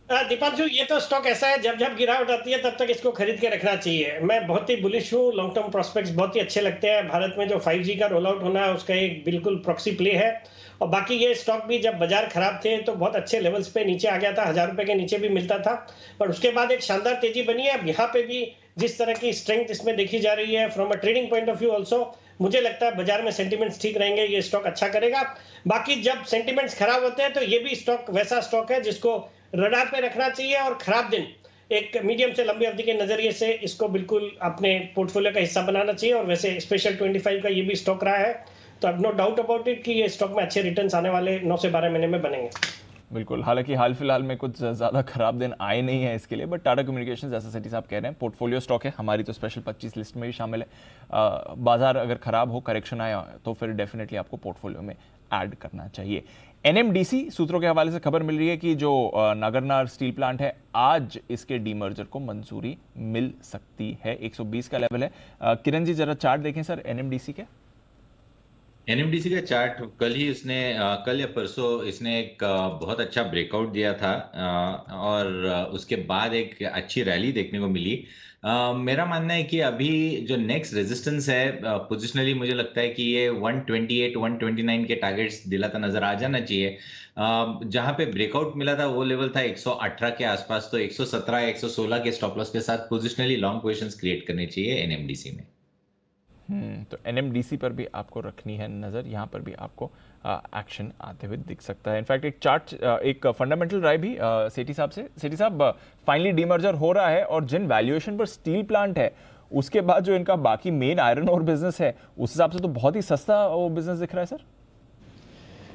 दीपांशु, ये तो स्टॉक ऐसा है, जब जब गिरावट आती है तब तक इसको खरीद के रखना चाहिए। मैं बहुत ही बुलिश हूँ, लॉन्ग टर्म प्रोस्पेक्ट्स बहुत ही अच्छे लगते हैं। भारत में जो 5G का रोल आउट होना है उसका एक बिल्कुल प्रॉक्सी प्ले है। और बाकी ये स्टॉक भी जब बाजार खराब थे तो बहुत अच्छे लेवल्स पे नीचे आ गया था, 1000 रुपए के नीचे भी मिलता था, पर उसके बाद एक शानदार तेजी बनी है। अब यहाँ पे भी जिस तरह की स्ट्रेंथ इसमें देखी जा रही है from a trading point of view also, मुझे लगता है बाजार में सेंटीमेंट्स ठीक रहेंगे, ये स्टॉक अच्छा करेगा। बाकी जब सेंटीमेंट्स खराब होते हैं तो ये भी स्टॉक वैसा स्टॉक है जिसको रडार पे रखना चाहिए, और खराब दिन एक मीडियम से लंबी अवधि के नजरिए से इसको बिल्कुल अपने पोर्टफोलियो का हिस्सा बनाना चाहिए। और वैसे स्पेशल 25 का ये भी स्टॉक रहा है, तो अब नो डाउट अबाउट इट कि ये स्टॉक में अच्छे रिटर्न्स आने वाले 9 से 12 महीने में बनेंगे। बिल्कुल, हालांकि हाल फिलहाल में कुछ ज़्यादा खराब दिन आए नहीं है इसके लिए, बट टाटा कम्युनिकेशन जैसा सेठी साहब कह रहे हैं पोर्टफोलियो स्टॉक है, हमारी तो स्पेशल 25 लिस्ट में भी शामिल है। बाजार अगर खराब हो, करेक्शन आया तो फिर डेफिनेटली आपको पोर्टफोलियो में ऐड करना चाहिए। NMDC सूत्रों के हवाले से खबर मिल रही है कि जो नागरनार स्टील प्लांट है, आज इसके डीमर्जर को मंजूरी मिल सकती है। 120 का लेवल है। किरण जी जरा चार्ट देखें सर NMDC के। NMDC का चार्ट कल या परसों इसने एक बहुत अच्छा ब्रेकआउट दिया था, और उसके बाद एक अच्छी रैली देखने को मिली। मेरा मानना है कि अभी जो नेक्स्ट रेजिस्टेंस है पोजिशनली, मुझे लगता है कि ये 128 129 के टारगेट्स दिलाता नजर आ जाना चाहिए। जहां पे ब्रेकआउट मिला था वो लेवल था 118 के आसपास, तो 117 116 के स्टॉप लॉस के साथ पोजिशनली लॉन्ग पोजीशंस क्रिएट करनी चाहिए NMDC में। तो NMDC पर भी आपको रखनी है नजर, यहाँ पर भी आपको एक्शन आते हुए दिख सकता है। इनफैक्ट एक चार्ट, एक फंडामेंटल राय भी सेठी साहब से। सेठी साहब, फाइनली डीमर्जर हो रहा है और जिन वैल्यूएशन पर स्टील प्लांट है उसके बाद जो इनका बाकी मेन आयरन और बिजनेस है, उस हिसाब से तो बहुत ही सस्ता वो बिजनेस दिख रहा है सर।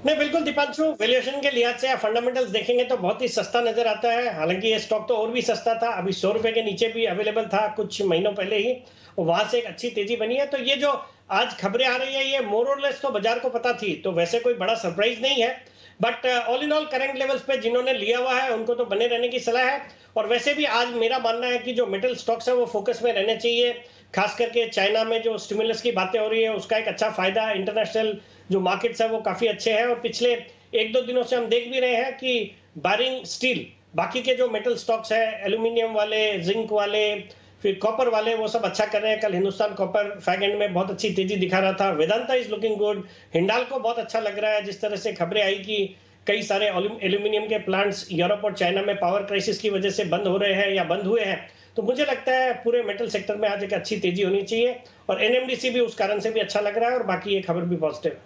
नहीं, बिल्कुल दीपांशु, वैल्यूएशन के लिहाज से फंडामेंटल्स देखेंगे तो बहुत ही सस्ता नजर आता है। हालांकि ये स्टॉक तो और भी सस्ता था, अभी 100 रुपए के नीचे भी अवेलेबल था कुछ महीनों पहले ही, और वहां से एक अच्छी तेजी बनी है। तो ये जो आज खबरें आ रही है, ये मोर और लेस तो बाजार को पता थी, तो वैसे कोई बड़ा सरप्राइज नहीं है। But all in all current levels पे जिन्होंने लिया हुआ है उनको तो बने रहने की सलाह है। और वैसे भी आज मेरा मानना है कि जो मेटल स्टॉक्स है वो फोकस में रहने चाहिए, खास करके चाइना में जो स्टिमुलस की बातें हो रही है उसका एक अच्छा फायदा, इंटरनेशनल जो मार्केट्स है वो काफी अच्छे हैं। और पिछले 1-2 दिनों से हम देख भी रहे हैं कि बारिंग स्टील, बाकी के जो मेटल स्टॉक्स है, एल्यूमिनियम वाले, जिंक वाले, फिर कॉपर वाले, वो सब अच्छा कर रहे हैं। कल हिंदुस्तान कॉपर फैग एंड में बहुत अच्छी तेजी दिखा रहा था। Vedanta is looking good. Hindalco बहुत अच्छा लग रहा है, जिस तरह से खबरें आई कि कई सारे एल्यूमिनियम के प्लांट्स यूरोप और चाइना में पावर क्राइसिस की वजह से बंद हो रहे हैं या बंद हुए हैं। तो मुझे लगता है पूरे मेटल सेक्टर में आज एक अच्छी तेजी होनी चाहिए, और NMDC भी उस कारण से भी अच्छा लग रहा है, और बाकी ये खबर भी पॉजिटिव है।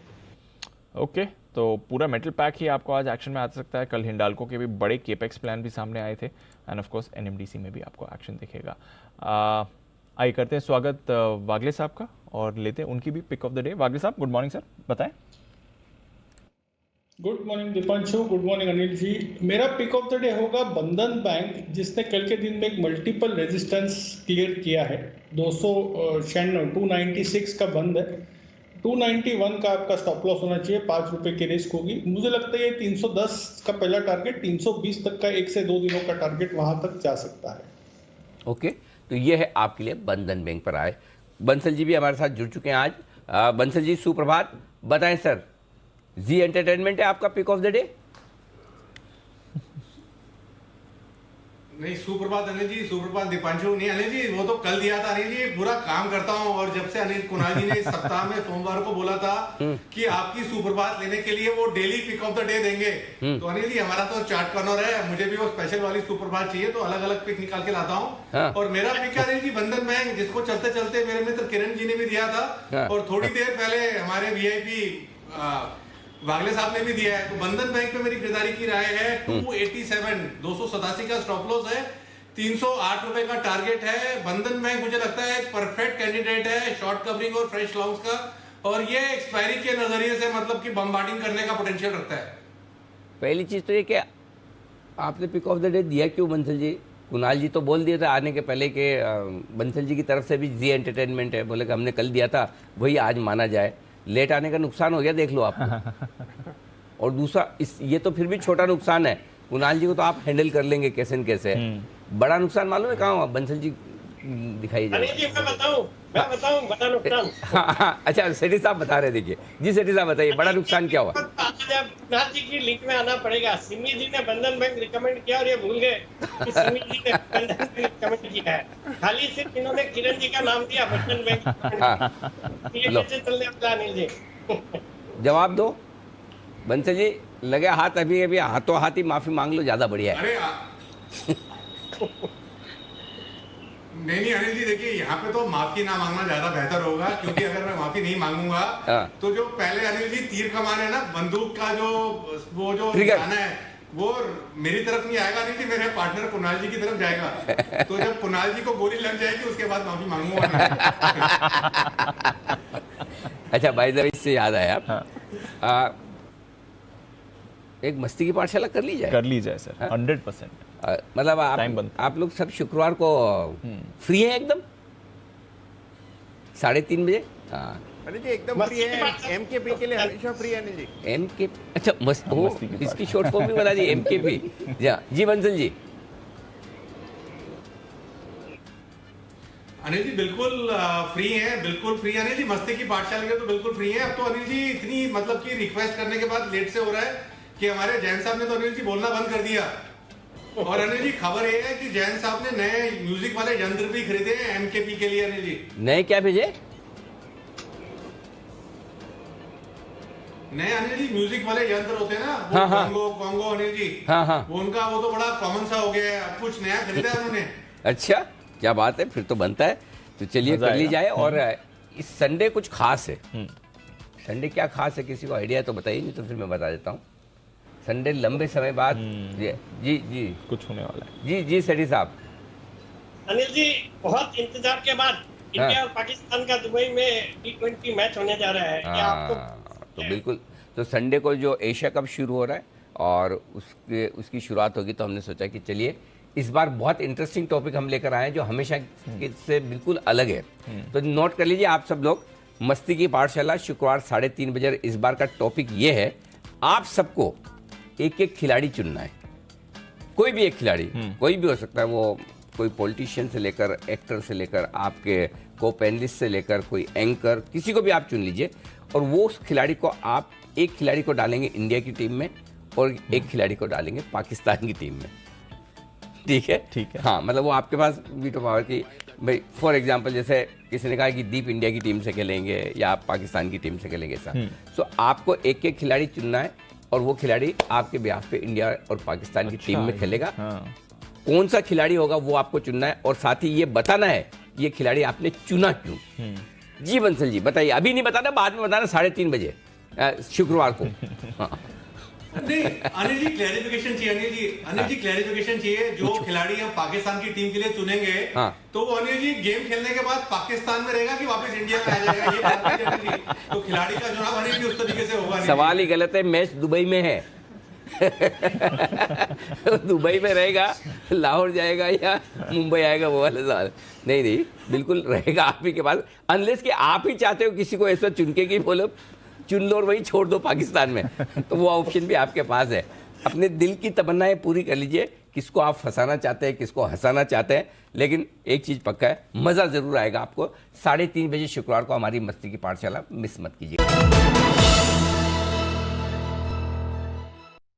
ओके, तो पूरा मेटल पैक ही आपको आज एक्शन में आ सकता है। कल हिंडाल्को के भी बड़े केपेक्स प्लान भी सामने आए थे, एंड ऑफ कोर्स NMDC में भी आपको एक्शन दिखेगा। आइए करते हैं स्वागत वागले साहब का, और लेते हैं उनकी भी pick of the day. Wagle साहब, गुड मॉर्निंग सर, बताएं। Good morning Deepanshu, good morning Anil ji. मेरा पिक ऑफ द डे होगा बंधन बैंक, जिसने कल के दिन में एक मल्टीपल रेजिस्टेंस क्लियर किया है। 296 का बंद है, 291 का आपका स्टॉप लॉस होना चाहिए, 5 रुपए की रिस्क होगी। मुझे लगता है ये 310 का पहला टारगेट, 320 तक का 1 से 2 दिनों का टारगेट वहां तक जा सकता है। ओके, तो ये है आपके लिए बंधन बैंक पर आए। बंसल जी भी हमारे साथ जुड़ चुके हैं आज। बंसल जी सुप्रभात, बताएं सर, जी एंटरटेनमेंट है आपका पिक ऑफ द डे? नहीं, सुप्रभात अनिल जी, सुप्रभात दीपांशु। नहीं अनिल जी, वो तो कल दिया था अनिल जी, पूरा काम करता हूँ। और जब से अनिल कुणाल जी ने इस सप्ताह में सोमवार को बोला था कि आपकी सुप्रभात लेने के लिए वो daily pick of the day देंगे, तो अनिल जी हमारा तो चार्ट कॉर्नर है, मुझे भी वो स्पेशल वाली सुप्रभात चाहिए, तो अलग अलग पिक निकाल के लाता हूँ। हाँ। और मेरा पिक है अनिल जी बंधन बैंक, जिसको चलते चलते मेरे मित्र किरण जी ने भी दिया था। हाँ। और थोड़ी देर पहले हमारे VIP वागले साहब ने भी दिया है। तो बंधन बैंक पे मेरी खरीदारी की राय है 287 287 का स्टॉप लॉस है, 308 रुपए का टारगेट है। बंधन बैंक मुझे लगता है एक परफेक्ट कैंडिडेट है शॉर्ट कवरिंग और फ्रेश लॉन्ग्स का, और ये एक्सपायरी के नजरिए से मतलब कि बम्बार्डिंग करने का पोटेंशियल रखता है। पहली चीज तो ये कि आपने पिक ऑफ द डे दिया क्यों बंसल जी? कुणाल जी तो बोल दिए थे आने के पहले कि बंसल जी की तरफ से भी जी एंटरटेनमेंट है, बोले कि हमने कल दिया था वही आज माना जाए। लेट आने का नुकसान हो गया, देख लो आप। और दूसरा ये तो फिर भी छोटा नुकसान है, कुणाल जी को तो आप हैंडल कर लेंगे कैसे न कैसे। बड़ा नुकसान मालूम है कहाँ हुआ? बंसल जी दिखाई जाए। मैं बताऊं बड़ा नुकसान। हाँ, अच्छा सेठी साहब बता रहे, देखिए जी सेठी साहब बताइए बड़ा नुकसान क्या हुआ? कुणाल जी की लिंक में आना पड़ेगा। सिमी जी ने बंधन बैंक रिकमेंड किया और ये भूल गए कि सिमी जी ने बंधन बैंक रिकमेंड किया है। खाली सिर्फ इन्होंने किरण जी का नाम दिया बंधन बैंक। ये कैसे चलने वाला अनिल जी? जवाब दो बंसल जी। लगे हाथ अभी अभी हाथों हाथ ही माफी मांग लो, ज्यादा बढ़िया है। नहीं अनिल जी देखिए, यहाँ पे तो माफी ना मांगना ज्यादा बेहतर होगा, क्योंकि अगर मैं माफी नहीं मांगूंगा तो जो पहले अनिल जी तीर कमान है ना, बंदूक का वो जो निशाना है वो मेरी तरफ नहीं आएगा अनिल जी, मेरे पार्टनर कुणाल जी की तरफ जाएगा। तो जब कुणाल जी को गोली लग जाएगी उसके बाद माफी मांगूंगा। अच्छा भाई जरा इससे याद आया, एक मस्ती की पाठशाला कर ली जाए सर। 100% मतलब आप लोग सब शुक्रवार को फ्री है एकदम 3:30 बजे? हाँ अनिल जी एकदम फ्री है। एमकेपी के लिए हमेशा फ्री है अनिल जी। एमकेपी, अच्छा इसकी शॉर्ट फॉर्म भी बता दी एमकेपी। जी बंसल जी। अनिल जी बिल्कुल फ्री है, बिल्कुल फ्री है अनिल जी। मस्ती की पाठशाला के तो बिल्कुल फ्री है। अब तो अनिल जी इतनी मतलब कि रिक्वेस्ट करने के बाद लेट से हो रहा है कि हमारे जैन साहब ने तो अनिल जी बोलना बंद कर दिया। और अनिल जी खबर ये है कि जैन साहब ने नए म्यूजिक वाले यंत्र भी खरीदे हैं एमकेपी के लिए अनिल जी। नए क्या भेजे? नए अनिल जी म्यूजिक वाले यंत्र होते हैं ना, वो कॉन्गो अनिल जी। वो उनका वो तो बड़ा कॉमन सा हो गया है, अब कुछ नया खरीदा है उन्होंने। अच्छा क्या बात है, फिर तो बनता है। तो चलिए कर ली जाए। और इस संडे कुछ खास है। संडे क्या खास है, किसी को आइडिया है तो बताइए, नहीं तो फिर मैं बता देता हूँ। संडे लंबे समय बाद जी कुछ होने वाला है। जी सेठी साहब। अनिल जी बहुत इंतजार के बाद इंडिया और पाकिस्तान का दुबई में T20 मैच होने जा रहा है। क्या आपको तो बिल्कुल, तो संडे को जो एशिया कप शुरू हो रहा है और उसकी शुरुआत होगी, तो हमने सोचा कि चलिए इस बार बहुत इंटरेस्टिंग टॉपिक हम लेकर आए हैं जो हमेशा से बिल्कुल अलग है। तो नोट कर लीजिए आप सब लोग, मस्ती की पाठशाला शुक्रवार 3:30 बजे। इस बार का टॉपिक ये है, आप सबको एक एक खिलाड़ी चुनना है। कोई भी एक खिलाड़ी, कोई भी हो सकता है, वो कोई पॉलिटिशियन से लेकर एक्टर से लेकर आपके को पैनलिस्ट से लेकर कोई एंकर, किसी को भी आप चुन लीजिए। और वो उस खिलाड़ी को आप एक खिलाड़ी को डालेंगे इंडिया की टीम में और एक खिलाड़ी को डालेंगे पाकिस्तान की टीम में। ठीक है। हाँ मतलब वो आपके पास वीटो पावर की, भाई फॉर एग्जांपल जैसे किसी ने कहा कि दीप इंडिया की टीम से खेलेंगे या आप पाकिस्तान की टीम से खेलेंगे ऐसा। तो आपको एक एक खिलाड़ी चुनना है और वो खिलाड़ी आपके बिहाफ पे इंडिया और पाकिस्तान की टीम में खेलेगा। कौन सा खिलाड़ी होगा वो आपको चुनना है और साथ ही ये बताना है ये खिलाड़ी आपने चुना क्यों। जी बंसल जी बताइए, अभी नहीं बताना, बाद में बताना 3:30 बजे शुक्रवार को। नहीं अनिल जी क्लैरिफिकेशन चाहिए। अनिल जी क्लैरिफिकेशन चाहिए। जो खिलाड़ी हम पाकिस्तान की टीम के लिए चुनेंगे तो वो अनिल जी गेम खेलने के बाद पाकिस्तान में रहेगा कि वापस इंडिया में आ जाएगा, ये बात है अनिल जी। तो खिलाड़ी का चुनाव अनिल जी उस तरीके से होगा। सवाल ही गलत है, मैच दुबई में है। दुबई में रहेगा, लाहौर जाएगा या मुंबई आएगा, वो वाला सवाल नहीं, बिल्कुल रहेगा आप ही के पास। अनलेस कि आप ही चाहते हो किसी को ऐसा चुन के कि बोलो चुन लो और वही छोड़ दो पाकिस्तान में, तो वो ऑप्शन भी आपके पास है। अपने दिल की तमन्नाएं पूरी कर लीजिए, किसको आप फंसाना चाहते हैं, किसको हंसाना चाहते हैं। लेकिन एक चीज़ पक्का है, मज़ा ज़रूर आएगा आपको। 3:30 बजे शुक्रवार को हमारी मस्ती की पाठशाला मिस मत कीजिए।